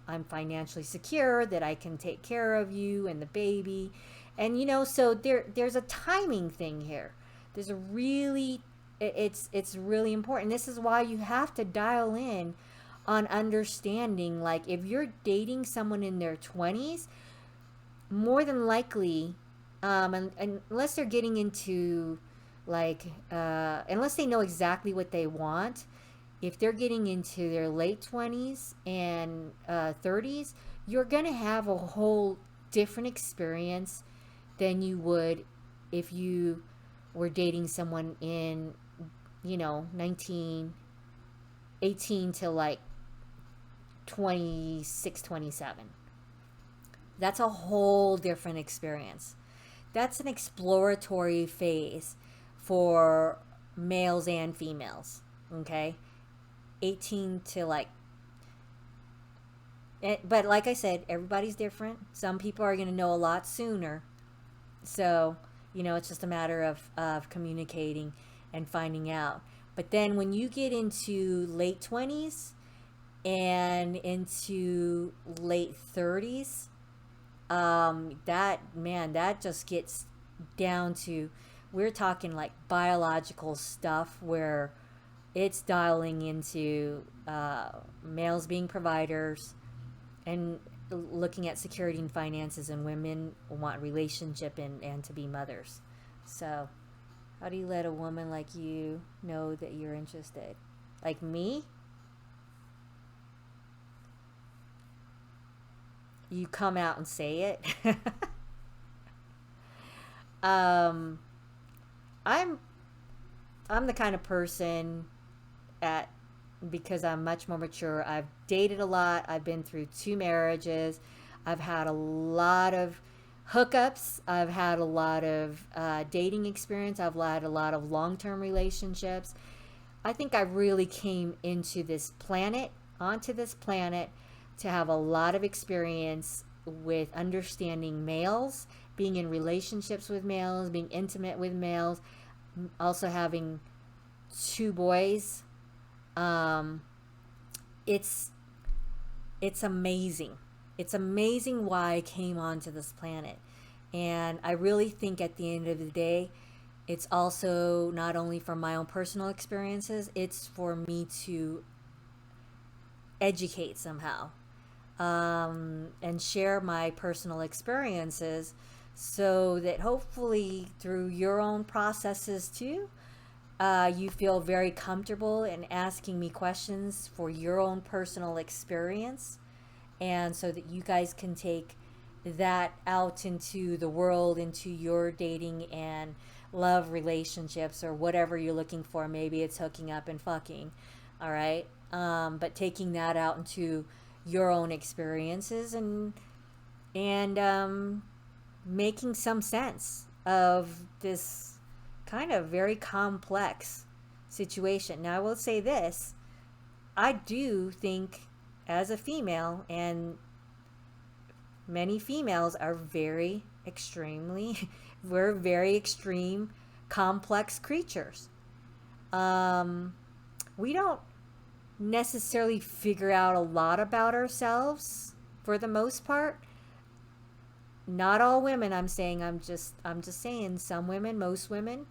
Speaker 1: I'm financially secure, that I can take care of you and the baby. And so there's a timing thing here. There's a really it's really important. This is why you have to dial in on understanding, like, if you're dating someone in their 20s, more than likely, and unless they're getting into like unless they know exactly what they want, if they're getting into their late 20s and 30s, you're gonna have a whole different experience than you would if you were dating someone in 18 to like 26, 27. That's a whole different experience. That's an exploratory phase for males and females. Okay? 18 to like, but like I said, everybody's different. Some people are going to know a lot sooner. So, It's just a matter of communicating and finding out. But then when you get into late 20s and into late 30s, that just gets down to, we're talking like biological stuff where it's dialing into males being providers and looking at security and finances, and women want relationship and to be mothers. So how do you let a woman like you know that you're interested? Like me, you come out and say it. um, I'm I'm the kind of person at because I'm much more mature. I've dated a lot. I've been through 2 marriages. I've had a lot of hookups. I've had a lot of dating experience. I've had a lot of long-term relationships. I think I really came onto this planet, to have a lot of experience with understanding males, being in relationships with males, being intimate with males, also having 2 boys. Um, it's it's amazing. It's amazing why I came onto this planet. And I really think at the end of the day, it's also not only from my own personal experiences, it's for me to educate somehow, and share my personal experiences so that hopefully through your own processes too, you feel very comfortable in asking me questions for your own personal experience, and so that you guys can take that out into the world, into your dating and love relationships, or whatever you're looking for. Maybe it's hooking up and fucking, all right? But taking that out into your own experiences, and making some sense of this kind of very complex situation. Now, I will say this: I do think, as a female, and many females are very extremely, we're very extreme, complex creatures. Um, we don't necessarily figure out a lot about ourselves for the most part. Not all women, I'm saying. I'm just saying, some women, most women,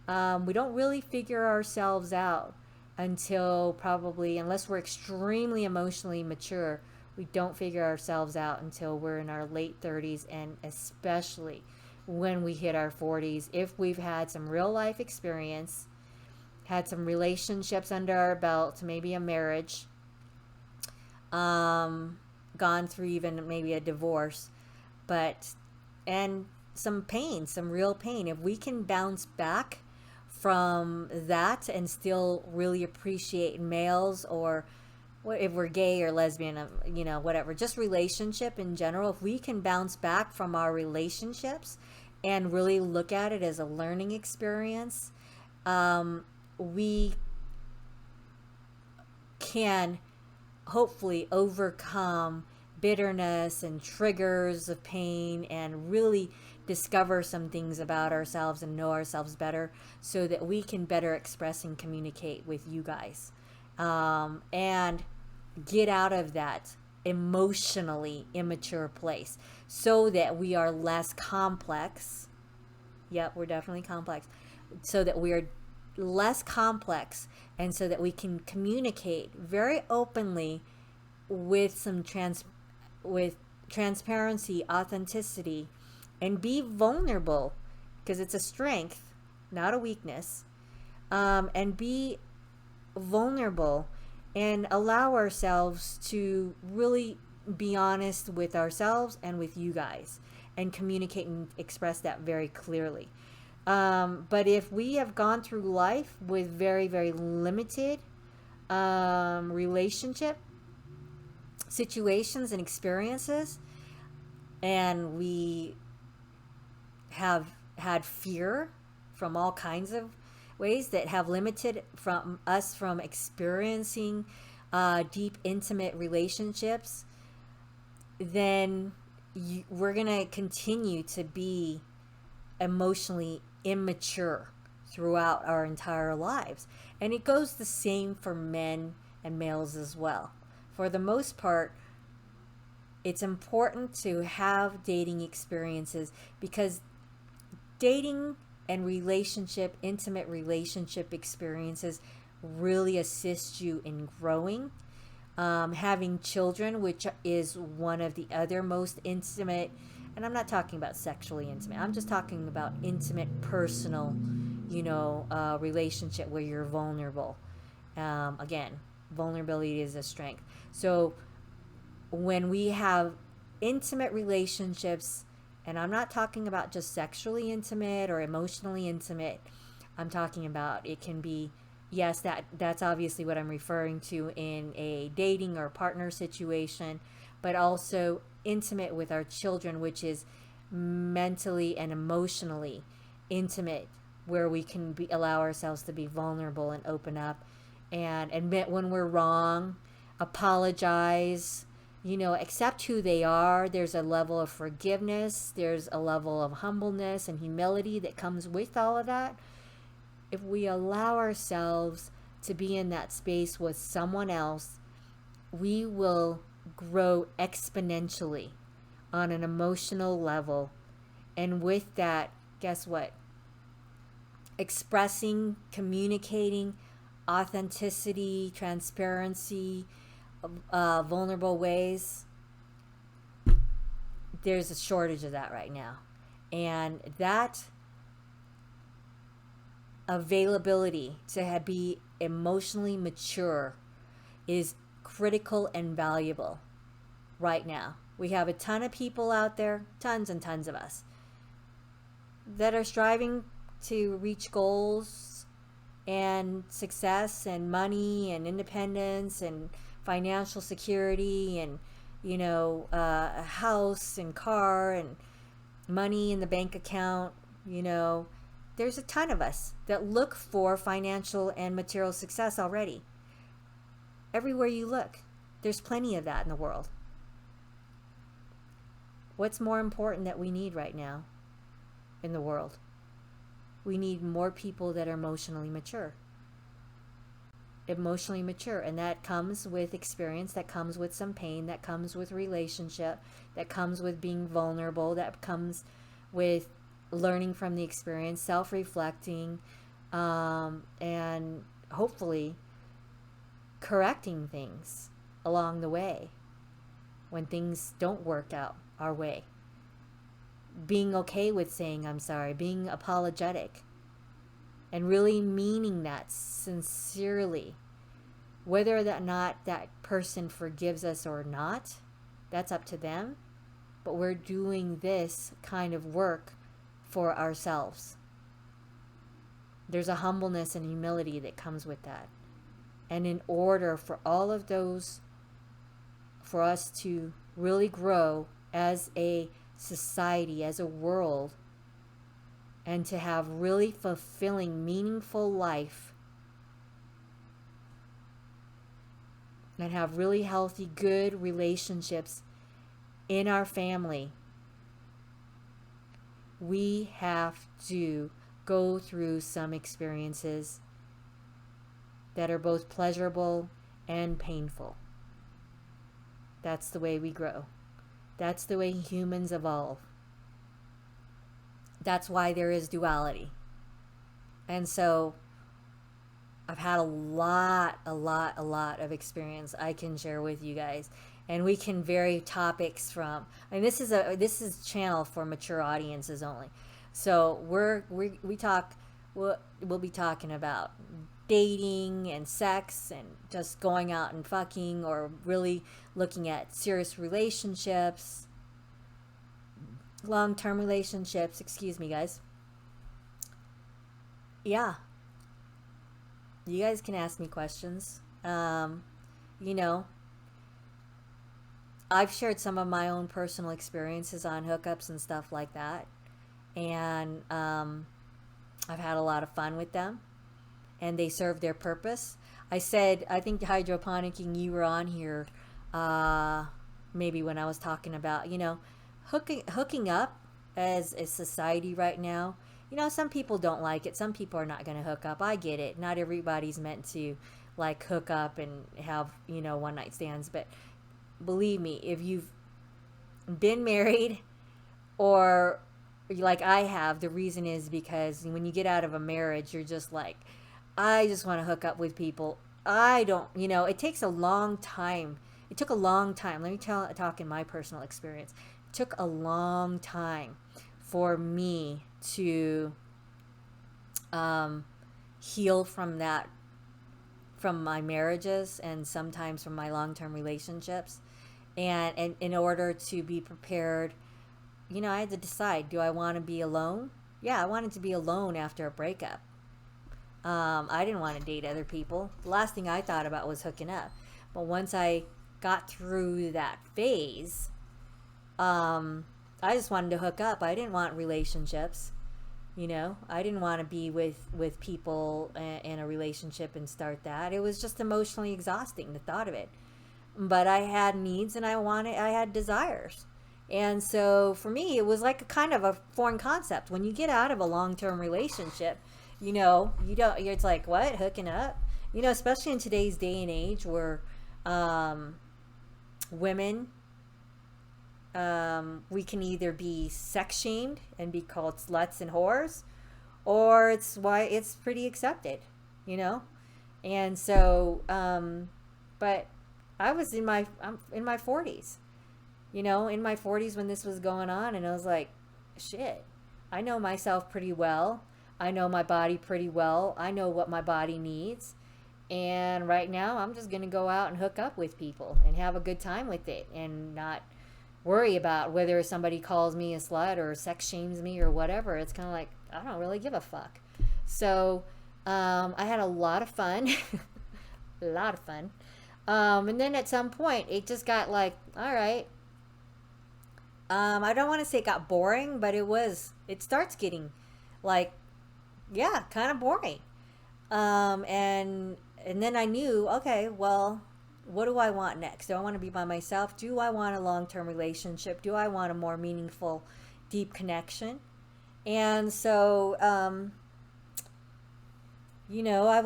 Speaker 1: we don't really figure ourselves out until, probably, unless we're extremely emotionally mature, we don't figure ourselves out until we're in our late 30s, and especially when we hit our 40s, if we've had some real life experience, had some relationships under our belt, maybe a marriage, um, gone through even maybe a divorce, but and some pain, some real pain. If we can bounce back from that and still really appreciate males, or if we're gay or lesbian, whatever, just relationship in general, if we can bounce back from our relationships and really look at it as a learning experience, we can hopefully overcome bitterness and triggers of pain, and really discover some things about ourselves and know ourselves better, so that we can better express and communicate with you guys, and get out of that emotionally immature place, so that we are less complex. Yep, we're definitely complex. So that we are less complex, and so that we can communicate very openly, with with transparency, authenticity, and be vulnerable, because it's a strength, not a weakness. And be vulnerable, and allow ourselves to really be honest with ourselves and with you guys, and communicate and express that very clearly. But if we have gone through life with very, very limited relationship situations and experiences, and we have had fear from all kinds of ways that have limited from us from experiencing deep, intimate relationships, then we're going to continue to be emotionally immature throughout our entire lives. And it goes the same for men and males as well. For the most part, it's important to have dating experiences because dating and intimate relationship experiences really assist you in growing. Having children, which is one of the other most intimate, and I'm not talking about sexually intimate, I'm just talking about intimate, personal, relationship where you're vulnerable. Again, vulnerability is a strength. So when we have intimate relationships, and I'm not talking about just sexually intimate or emotionally intimate, I'm talking about it can be, yes, that's obviously what I'm referring to in a dating or partner situation, but also intimate with our children, which is mentally and emotionally intimate, where we can allow ourselves to be vulnerable and open up and admit when we're wrong, apologize, accept who they are. There's a level of forgiveness, there's a level of humbleness and humility that comes with all of that. If we allow ourselves to be in that space with someone else, we will grow exponentially on an emotional level. And with that, guess what? Expressing, communicating, authenticity, transparency, vulnerable ways, there's a shortage of that right now. And that availability to be emotionally mature is critical and valuable right now. We have a ton of people out there, tons and tons of us, that are striving to reach goals and success and money and independence and financial security and a house and car and money in the bank account. There's a ton of us that look for financial and material success already. Everywhere you look, there's plenty of that in the world. What's more important that we need right now in the world? We need more people that are emotionally mature. Emotionally mature, and that comes with experience, that comes with some pain, that comes with relationship, that comes with being vulnerable, that comes with learning from the experience, self-reflecting, and hopefully correcting things along the way when things don't work out our way. Being okay with saying I'm sorry, being apologetic, and really meaning that sincerely. Whether or not that person forgives us or not, that's up to them. But we're doing this kind of work for ourselves. There's a humbleness and humility that comes with that. And in order for all of those, for us to really grow as a society, as a world, and to have really fulfilling, meaningful life, and have really healthy, good relationships in our family, we have to go through some experiences that are both pleasurable and painful. That's the way we grow. That's the way humans evolve. That's why there is duality. And so I've had a lot of experience I can share with you guys, and we can vary topics from. I mean, this is a channel for mature audiences only. So we'll be talking about dating and sex and just going out and fucking, or really looking at serious relationships, long-term relationships. Excuse me, guys. Yeah. You guys can ask me questions. I've shared some of my own personal experiences on hookups and stuff like that. And I've had a lot of fun with them. And they serve their purpose. I think hydroponicking, you were on here maybe when I was talking about, hooking up as a society right now. You know, some people don't like it. Some people are not going to hook up. I get it. Not everybody's meant to like hook up and have, you know, one night stands. But believe me, if you've been married or like I have, the reason is because when you get out of a marriage, you're just like, I just want to hook up with people. I don't, you know, it takes a long time. It took a long time. Let me talk in my personal experience. It took a long time for me to um, heal from that, from my marriages and sometimes from my long term relationships. And in order to be prepared, you know, I had to decide, do I want to be alone? Yeah, I wanted to be alone after a breakup. I didn't want to date other people. The last thing I thought about was hooking up. But once I got through that phase, um, I just wanted to hook up. I didn't want relationships. You know, I didn't want to be with people in a relationship and start that. It was just emotionally exhausting, the thought of it. But I had needs and I had desires. And so for me, it was like a kind of a foreign concept. When you get out of a long term relationship, you know, you don't, it's like, what, hooking up? You know, especially in today's day and age where um, women, we can either be sex shamed and be called sluts and whores, or it's why it's pretty accepted, you know? And so, but I'm in my 40s, you know, in my 40s when this was going on, and I was like, shit, I know myself pretty well. I know my body pretty well. I know what my body needs. And right now, I'm just going to go out and hook up with people and have a good time with it and not worry about whether somebody calls me a slut or sex shames me or whatever. It's kind of like, I don't really give a fuck. So I had a lot of fun. A lot of fun. And then at some point, it just got like, all right. I don't want to say it got boring, but it starts getting like, yeah, kind of boring. And then I knew, okay, well, what do I want next? Do I want to be by myself? Do I want a long term relationship? Do I want a more meaningful, deep connection? And so, you know, I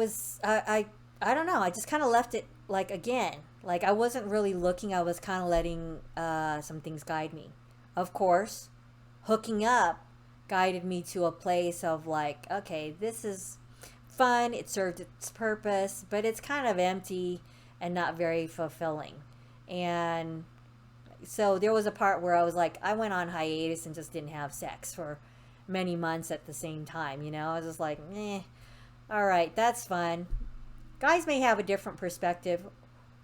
Speaker 1: don't know. I just kind of left it like again. Like I wasn't really looking. I was kind of letting some things guide me. Of course, hooking up guided me to a place of like, okay, this is fun. It served its purpose, but it's kind of empty and not very fulfilling. And so there was a part where I was like, I went on hiatus and just didn't have sex for many months at the same time. You know, I was just like, all right, that's fun. Guys may have a different perspective.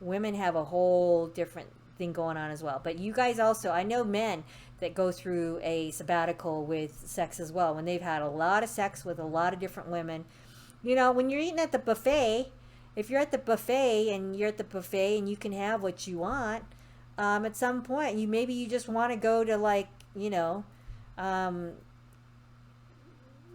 Speaker 1: Women have a whole different thing going on as well. But you guys also, I know men that go through a sabbatical with sex as well when they've had a lot of sex with a lot of different women. You know, when you're eating at the buffet, if you're at the buffet and you're at the buffet and you can have what you want, at some point you just want to go to like, you know, um,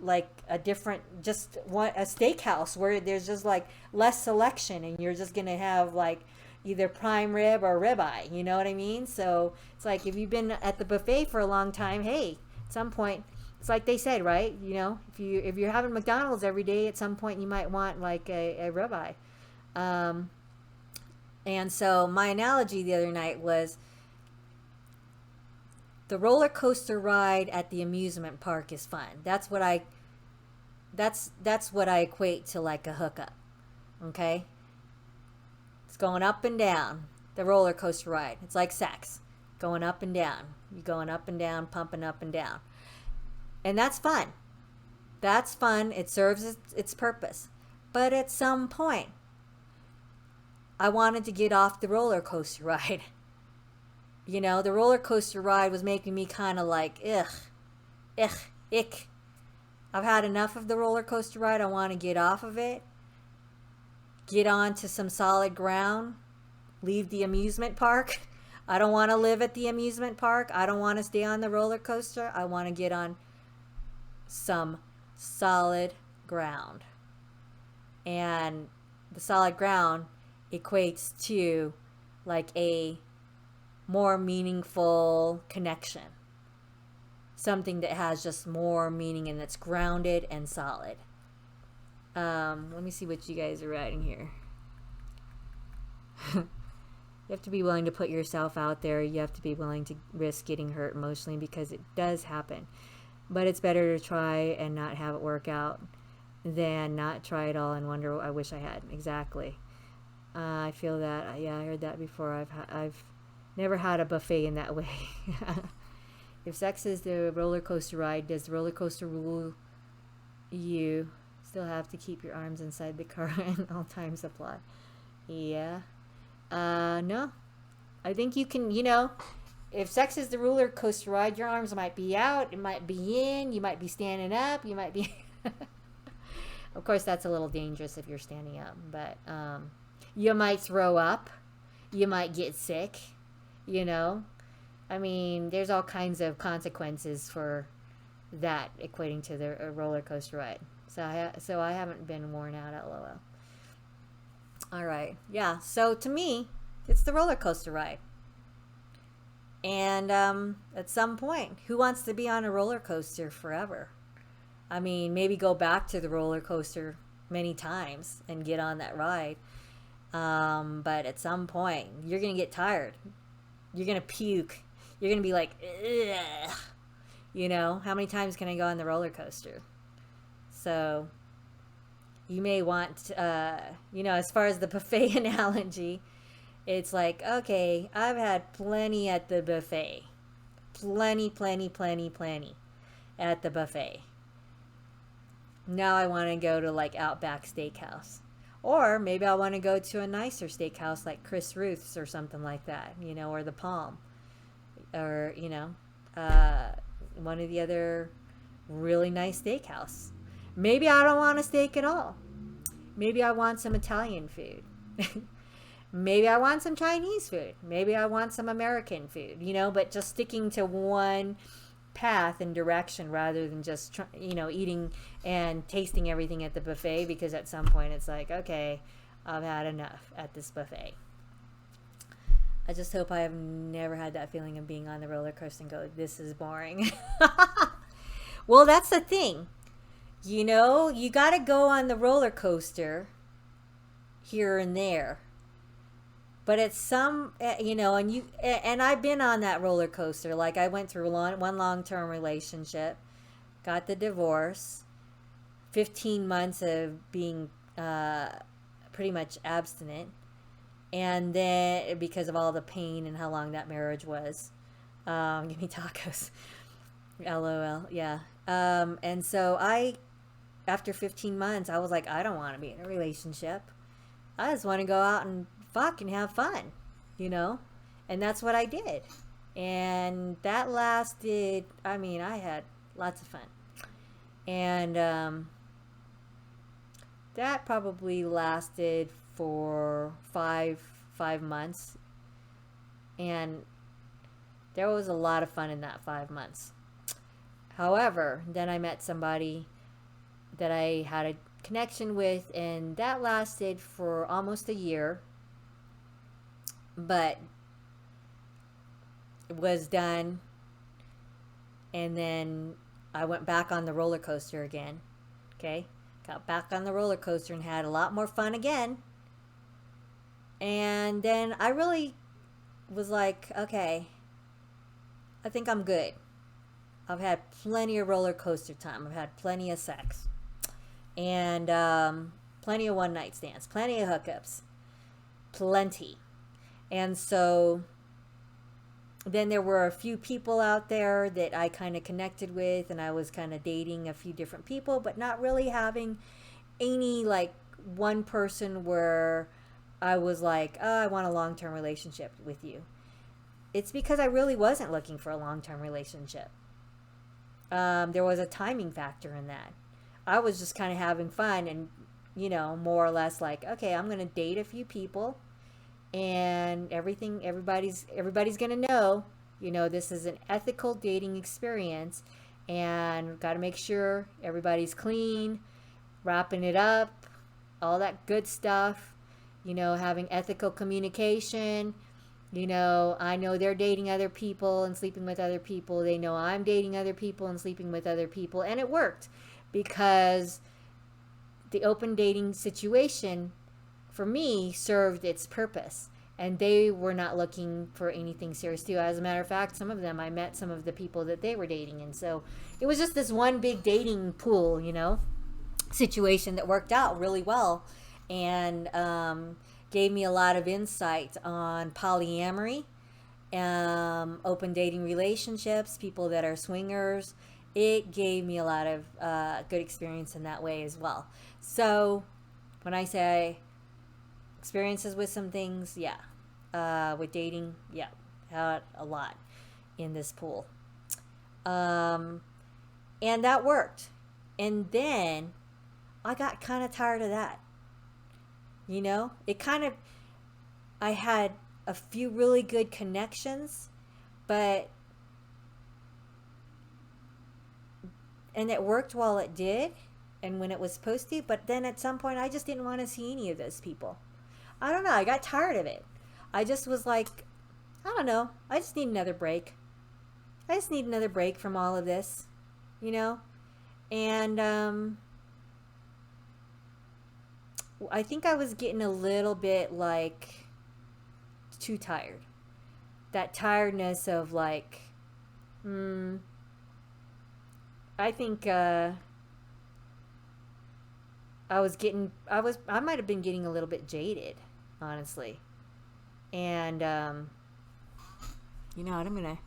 Speaker 1: like a different, just one, a steakhouse where there's just like less selection and you're just gonna have like either prime rib or ribeye. You know what I mean? So it's like if you've been at the buffet for a long time, hey, at some point, it's like they said, right? You know, if you're having McDonald's every day, at some point you might want like a ribeye. Um, and so my analogy the other night was the roller coaster ride at the amusement park is fun. That's what I equate to like a hookup. Okay? It's going up and down. The roller coaster ride. It's like sex. Going up and down. You're going up and down, pumping up and down. And that's fun. That's fun. It serves its purpose. But at some point, I wanted to get off the roller coaster ride. You know, the roller coaster ride was making me kind of like, ugh, ick. I've had enough of the roller coaster ride. I want to get off of it, get on to some solid ground, leave the amusement park. I don't want to live at the amusement park. I don't want to stay on the roller coaster. I want to get on some solid ground. And the solid ground equates to like a more meaningful connection. something that has just more meaning and that's grounded and solid. Let me see what you guys are writing here. You have to be willing to put yourself out there. You have to be willing to risk getting hurt emotionally, because it does happen. But it's better to try and not have it work out than not try it all and wonder, I wish I had. Exactly. I feel that. Yeah, I heard that before. I've never had a buffet in that way. If sex is the roller coaster ride, does the roller coaster rule you? Still have to keep your arms inside the car and all times apply. Yeah. No. I think you can, if sex is the roller coaster ride, your arms might be out, it might be in, you might be standing up, you might be... Of course, that's a little dangerous if you're standing up, but you might throw up, you might get sick, I mean, there's all kinds of consequences for that equating to the roller coaster ride. So I haven't been worn out, lol. All right. Yeah. So to me, it's the roller coaster ride. And at some point, who wants to be on a roller coaster forever? I mean, maybe go back to the roller coaster many times and get on that ride. But at some point, you're going to get tired. You're going to puke. You're going to be like, ugh. How many times can I go on the roller coaster? So you may want, as far as the buffet analogy, it's like, okay, I've had plenty at the buffet. Plenty at the buffet. Now I want to go to like Outback Steakhouse. Or maybe I want to go to a nicer steakhouse like Chris Ruth's or something like that, or the Palm. Or, one of the other really nice steakhouse. Maybe I don't want a steak at all. Maybe I want some Italian food. Maybe I want some Chinese food. Maybe I want some American food, but just sticking to one path and direction rather than just, eating and tasting everything at the buffet, because at some point it's like, okay, I've had enough at this buffet. I just hope I have never had that feeling of being on the roller coaster and go, this is boring. Well, that's the thing. You got to go on the roller coaster here and there. But it's some, and I've been on that roller coaster. Like I went through one long-term relationship, got the divorce, 15 months of being pretty much abstinent. And then because of all the pain and how long that marriage was, give me tacos. LOL. Yeah. And so after 15 months, I was like, I don't want to be in a relationship. I just want to go out and fuck and have fun, and that's what I did. And that lasted, I had lots of fun. And that probably lasted for five months. And there was a lot of fun in that 5 months. However, then I met somebody that I had a connection with, and that lasted for almost a year, but it was done. And then I went back on the roller coaster again. Okay, got back on the roller coaster and had a lot more fun again. And then I really was like, okay, I think I'm good. I've had plenty of roller coaster time. I've had plenty of sex. And plenty of one night stands. Plenty of hookups. Plenty. And so then there were a few people out there that I kind of connected with. And I was kind of dating a few different people. But not really having any like one person where I was like, oh, I want a long-term relationship with you. It's because I really wasn't looking for a long-term relationship. There was a timing factor in that. I was just kind of having fun and, more or less like, okay, I'm going to date a few people and everybody's going to know, this is an ethical dating experience, and got to make sure everybody's clean, wrapping it up, all that good stuff, having ethical communication, You know, I know they're dating other people and sleeping with other people. They know I'm dating other people and sleeping with other people. And it worked because the open dating situation for me served its purpose. And they were not looking for anything serious too. As a matter of fact, some of them, I met some of the people that they were dating. And so it was just this one big dating pool, you know, situation that worked out really well. And gave me a lot of insight on polyamory, open dating relationships, people that are swingers. It gave me a lot of good experience in that way as well. So when I say experiences with some things, yeah. With dating, yeah, had a lot in this pool. Um, and that worked. And then I got kind of tired of that. You know, it kind of, I had a few really good connections, but, and it worked while it did and when it was supposed to, but then at some point I just didn't want to see any of those people. I don't know, I got tired of it. I just was like, I don't know, I just need another break. I just need another break from all of this, you know? And I think I was getting a little bit like too tired. That tiredness of like, I think I might have been getting a little bit jaded, honestly. And, you know what, I'm going to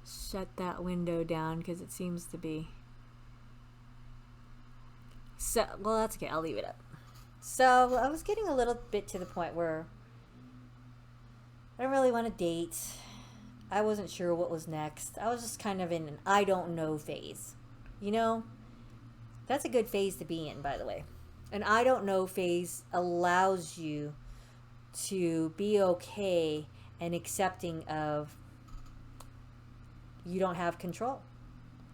Speaker 1: shut that window down because it seems to be. So, well, that's okay. I'll leave it up. So, I was getting a little bit to the point where I don't really want to date. I wasn't sure what was next. I was just kind of in an I don't know phase. You know? That's a good phase to be in, by the way. An I don't know phase allows you to be okay and accepting of you don't have control.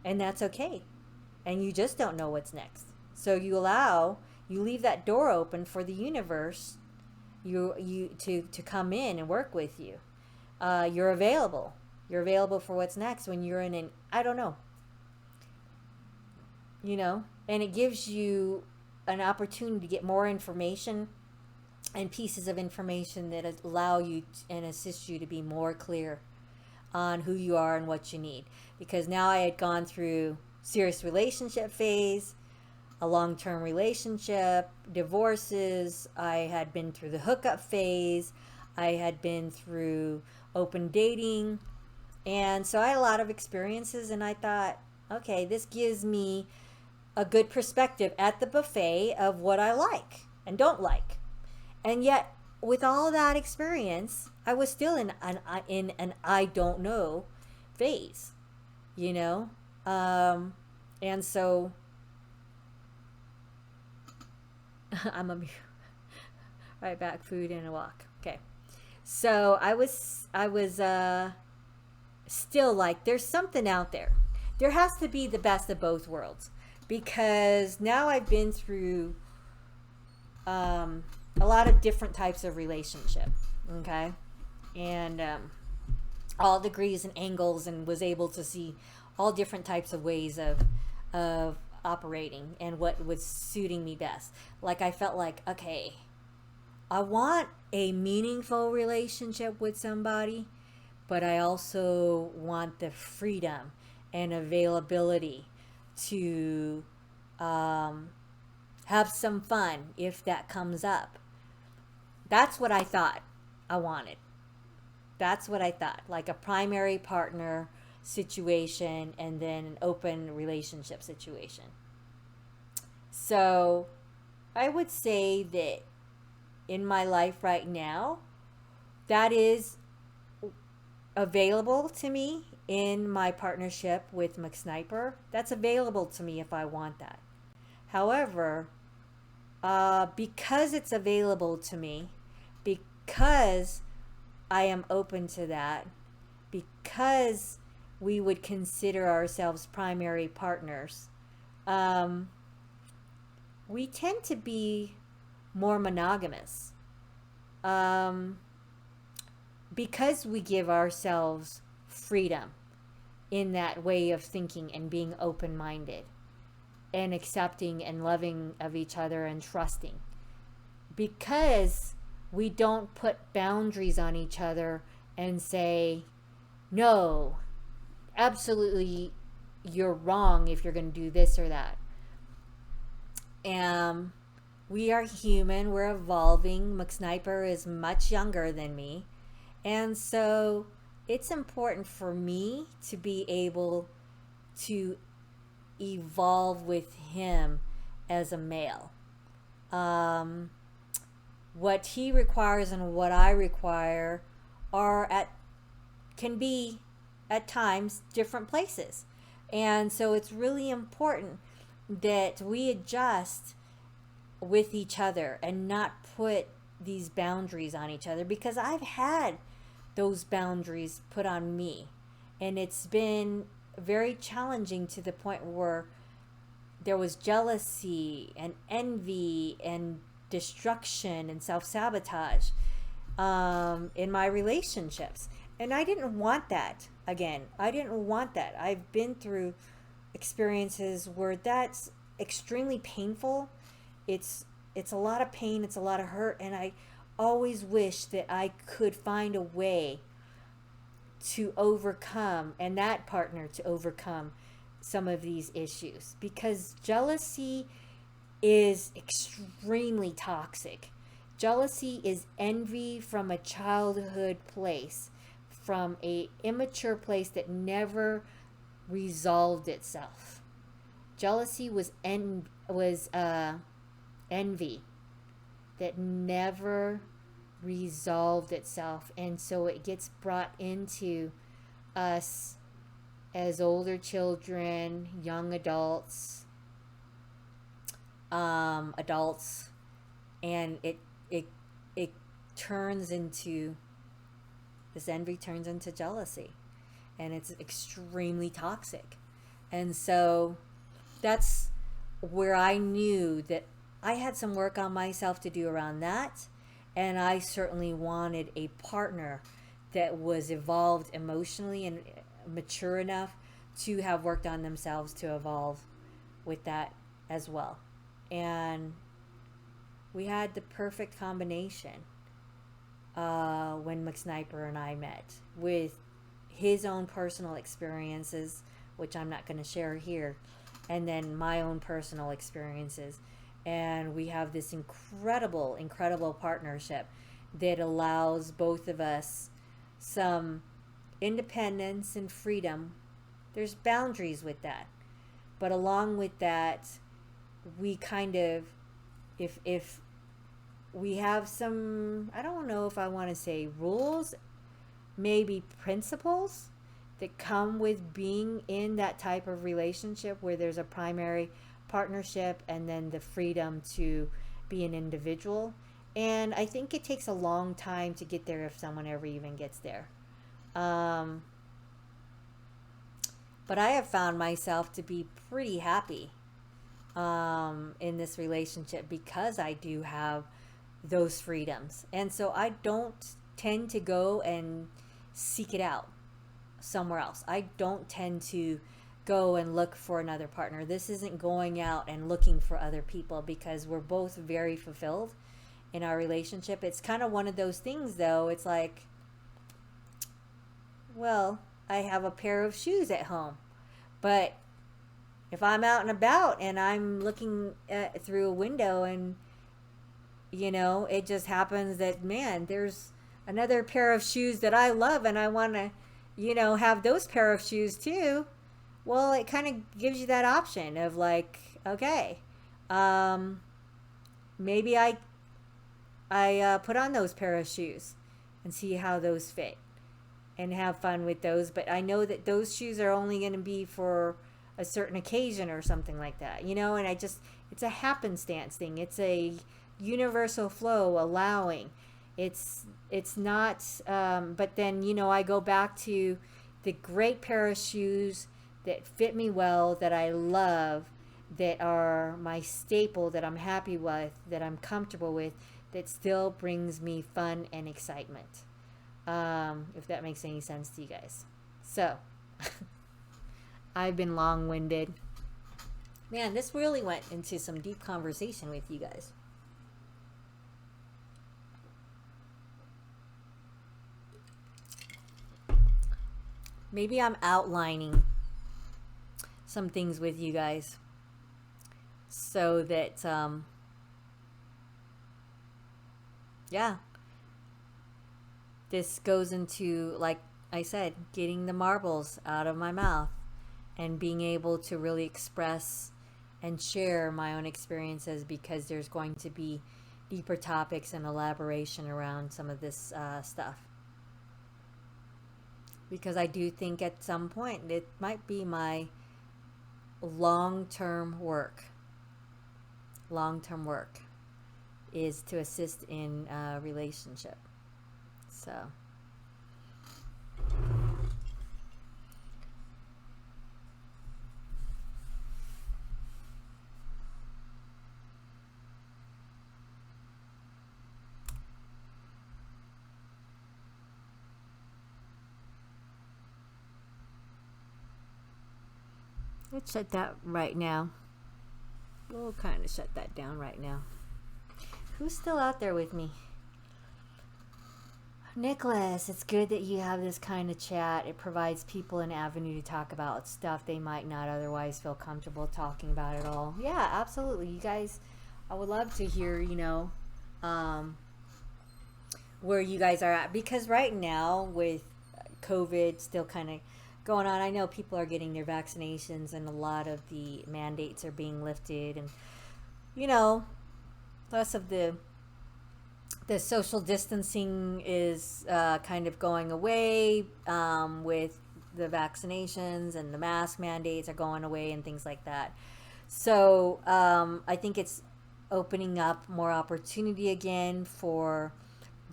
Speaker 1: And that's okay. And you just don't know what's next. So you leave that door open for the universe to come in and work with you. You're available. You're available for what's next when you're in an I don't know. You know, and it gives you an opportunity to get more information and pieces of information that allow you and assist you to be more clear on who you are and what you need. Because now I had gone through serious relationship phase, a long-term relationship, divorces. I had been through the hookup phase. I had been through open dating. And so I had a lot of experiences, and I thought, okay, this gives me a good perspective at the buffet of what I like and don't like. And yet, with all that experience, I was still in an I don't know phase, you know? And so I'm a right back, food and a walk. Okay. So I was still like, there's something out there. There has to be the best of both worlds, because now I've been through a lot of different types of relationship. Okay. And all degrees and angles, and was able to see all different types of ways of operating and what was suiting me best. Like I felt like, okay, I want a meaningful relationship with somebody, but I also want the freedom and availability to have some fun if that comes up. That's what I thought I wanted. That's what I thought. Like a primary partner situation and then an open relationship situation. So I would say that in my life right now, that is available to me in my partnership with McSniper. That's available to me if I want that. However, because it's available to me, because I am open to that, because we would consider ourselves primary partners, we tend to be more monogamous. because we give ourselves freedom in that way of thinking and being open minded and accepting and loving of each other and trusting, because we don't put boundaries on each other and say, no, absolutely, you're wrong if you're going to do this or that. We are human, we're evolving. McSniper is much younger than me. And so it's important for me to be able to evolve with him as a male. What he requires and what I require can be at times different places. And so it's really important that we adjust with each other and not put these boundaries on each other, because I've had those boundaries put on me, and it's been very challenging to the point where there was jealousy and envy and destruction and self-sabotage in my relationships, and I didn't want that. Again, I didn't want that. I've been through experiences where that's extremely painful. It's a lot of pain, it's a lot of hurt, and I always wish that I could find a way to overcome, and that partner to overcome some of these issues, because jealousy is extremely toxic. Jealousy is envy from a childhood place, from a immature place that never resolved itself. Jealousy was envy that never resolved itself, and so it gets brought into us as older children, young adults, and it turns into, this envy turns into jealousy, and it's extremely toxic. And so that's where I knew that I had some work on myself to do around that, and I certainly wanted a partner that was evolved emotionally and mature enough to have worked on themselves to evolve with that as well. And we had the perfect combination when McSniper and I met, with his own personal experiences, which I'm not going to share here, and then my own personal experiences. And we have this incredible, incredible partnership that allows both of us some independence and freedom. There's boundaries with that. But along with that, we kind of, if we have some, I don't know if I want to say rules, maybe principles that come with being in that type of relationship where there's a primary partnership and then the freedom to be an individual. And I think it takes a long time to get there, if someone ever even gets there. But I have found myself to be pretty happy in this relationship because I do have those freedoms. And so I don't tend to go and seek it out somewhere else. I don't tend to go and look for another partner. This isn't going out and looking for other people, because we're both very fulfilled in our relationship. It's kind of one of those things, though. It's like, well, I have a pair of shoes at home, but if I'm out and about and I'm looking through a window and, it just happens that, man, there's another pair of shoes that I love and I want to, have those pair of shoes too. Well, it kind of gives you that option of like, okay, maybe I put on those pair of shoes and see how those fit and have fun with those. But I know that those shoes are only going to be for a certain occasion or something like that, and it's a happenstance thing. It's a universal flow, allowing. It's not, but then, I go back to the great pair of shoes that fit me well, that I love, that are my staple, that I'm happy with, that I'm comfortable with, that still brings me fun and excitement. If that makes any sense to you guys. So, I've been long-winded. Man, this really went into some deep conversation with you guys. Maybe I'm outlining some things with you guys so that, yeah, this goes into, like I said, getting the marbles out of my mouth and being able to really express and share my own experiences, because there's going to be deeper topics and elaboration around some of this stuff. Because I do think at some point it might be my long-term work. Long-term work is to assist in a relationship. So, let's shut that right now. We'll kind of shut that down right now. Who's still out there with me? Nicholas, it's good that you have this kind of chat. It provides people an avenue to talk about stuff they might not otherwise feel comfortable talking about at all. Yeah, absolutely. You guys, I would love to hear, where you guys are at. Because right now, with COVID still kind of going on, I know people are getting their vaccinations and a lot of the mandates are being lifted. And, less of the social distancing is kind of going away, with the vaccinations, and the mask mandates are going away and things like that. So I think it's opening up more opportunity again for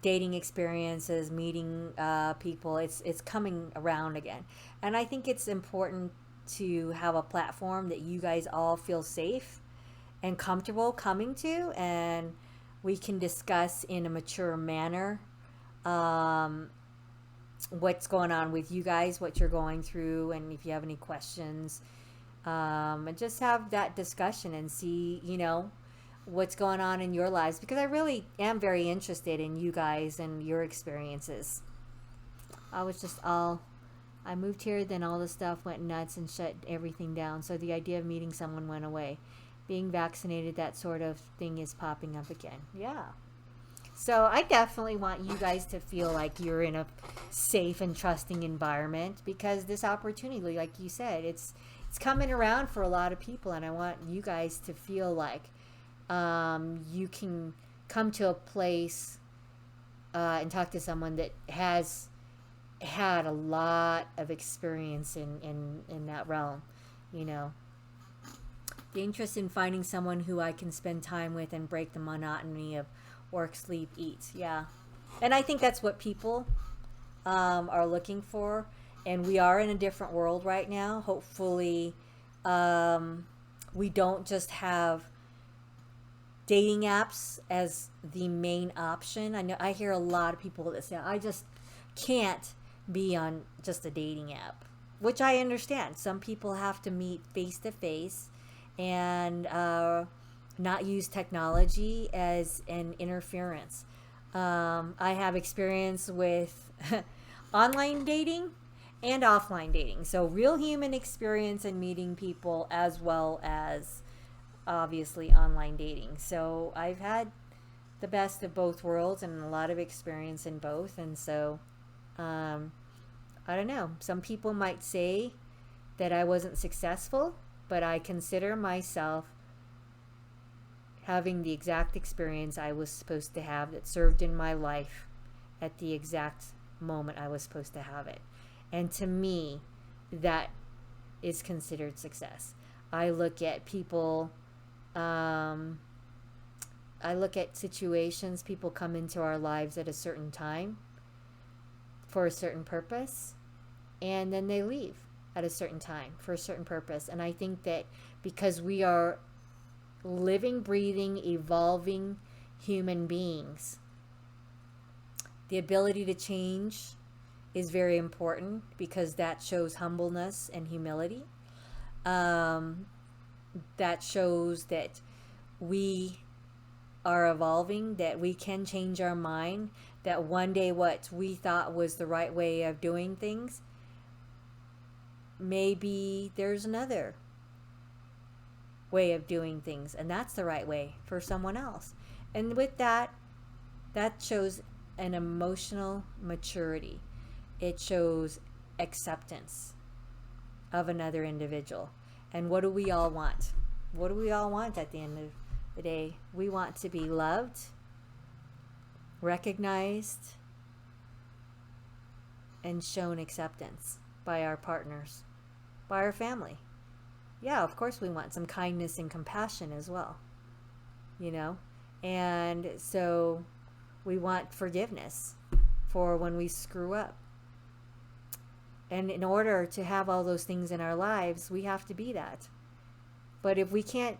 Speaker 1: dating experiences, meeting people. It's coming around again. And I think it's important to have a platform that you guys all feel safe and comfortable coming to, and we can discuss in a mature manner what's going on with you guys, what you're going through, and if you have any questions, and just have that discussion and see, what's going on in your lives, because I really am very interested in you guys and your experiences. I moved here, then all the stuff went nuts and shut everything down, so the idea of meeting someone went away. Being vaccinated, that sort of thing is popping up again. Yeah. So I definitely want you guys to feel like you're in a safe and trusting environment, because this opportunity, like you said, it's coming around for a lot of people, and I want you guys to feel like you can come to a place and talk to someone that has had a lot of experience in that realm, The interest in finding someone who I can spend time with and break the monotony of work, sleep, eat. Yeah. And I think that's what people are looking for. And we are in a different world right now. Hopefully, we don't just have dating apps as the main option. I hear a lot of people that say, I just can't be on just a dating app, which I understand. Some people have to meet face to face and not use technology as an interference. I have experience with online dating and offline dating. So real human experience in meeting people, as well as obviously online dating. So I've had the best of both worlds and a lot of experience in both. And so I don't know. Some people might say that I wasn't successful, but I consider myself having the exact experience I was supposed to have, that served in my life at the exact moment I was supposed to have it. And to me, that is considered success. I look at people, I look at situations, people come into our lives at a certain time for a certain purpose, and then they leave at a certain time for a certain purpose. And I think that because we are living, breathing, evolving human beings, The ability to change is very important because that shows humbleness and humility. That shows that we are evolving, that we can change our mind, that one day what we thought was the right way of doing things, maybe there's another way of doing things, and that's the right way for someone else. And with that, that shows an emotional maturity. It shows acceptance of another individual. And what do we all want? What do we all want at the end of the day? We want to be loved, recognized, and shown acceptance by our partners, by our family. Yeah, of course we want some kindness and compassion as well, you know? And so we want forgiveness for when we screw up. And in order to have all those things in our lives, we have to be that. But if we can't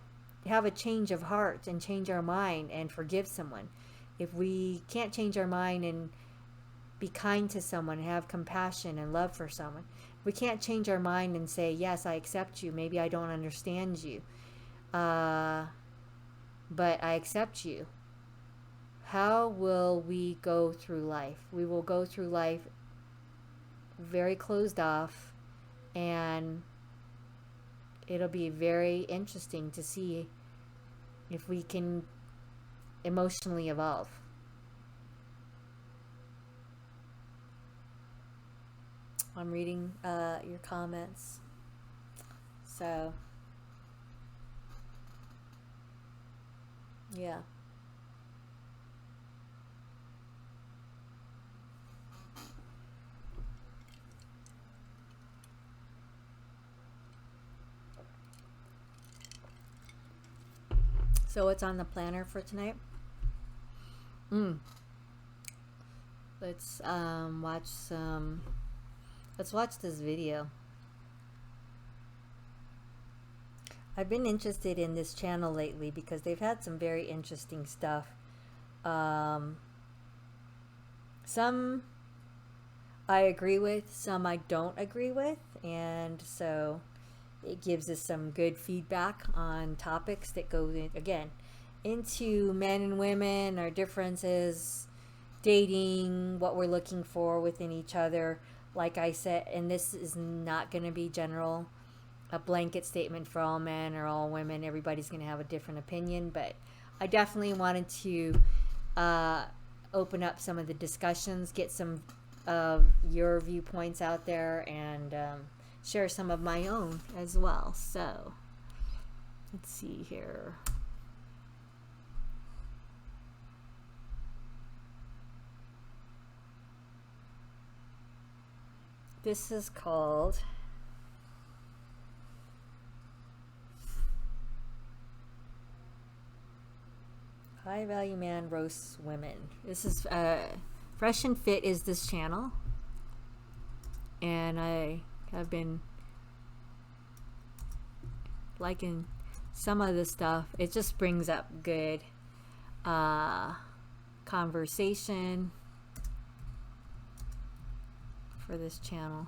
Speaker 1: have a change of heart and change our mind and forgive someone, if we can't change our mind and be kind to someone and have compassion and love for someone, we can't change our mind and say, yes, I accept you. Maybe I don't understand you, but I accept you. How will we go through life? We will go through life very closed off, and it'll be very interesting to see if we can emotionally evolve. I'm reading your comments. So, yeah. So what's on the planner for tonight? Let's let's watch this video. I've been interested in this channel lately because they've had some very interesting stuff. Some I agree with, some I don't agree with, and so it gives us some good feedback on topics that go in, again, into men and women, our differences, dating, what we're looking for within each other. Like I said, and this is not going to be general, a blanket statement for all men or all women. Everybody's going to have a different opinion, but I definitely wanted to open up some of the discussions, get some of your viewpoints out there, and share some of my own as well. So let's see here. This is called High Value Man Roasts Women. This is Fresh and Fit is this channel, and I have been liking some of the stuff. It just brings up good conversation for this channel.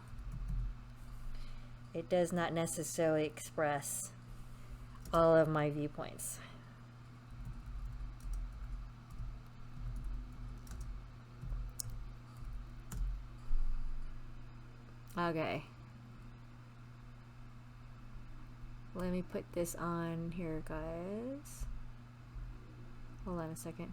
Speaker 1: It does not necessarily express all of my viewpoints. Okay. Let me put this on here, guys. Hold on a second.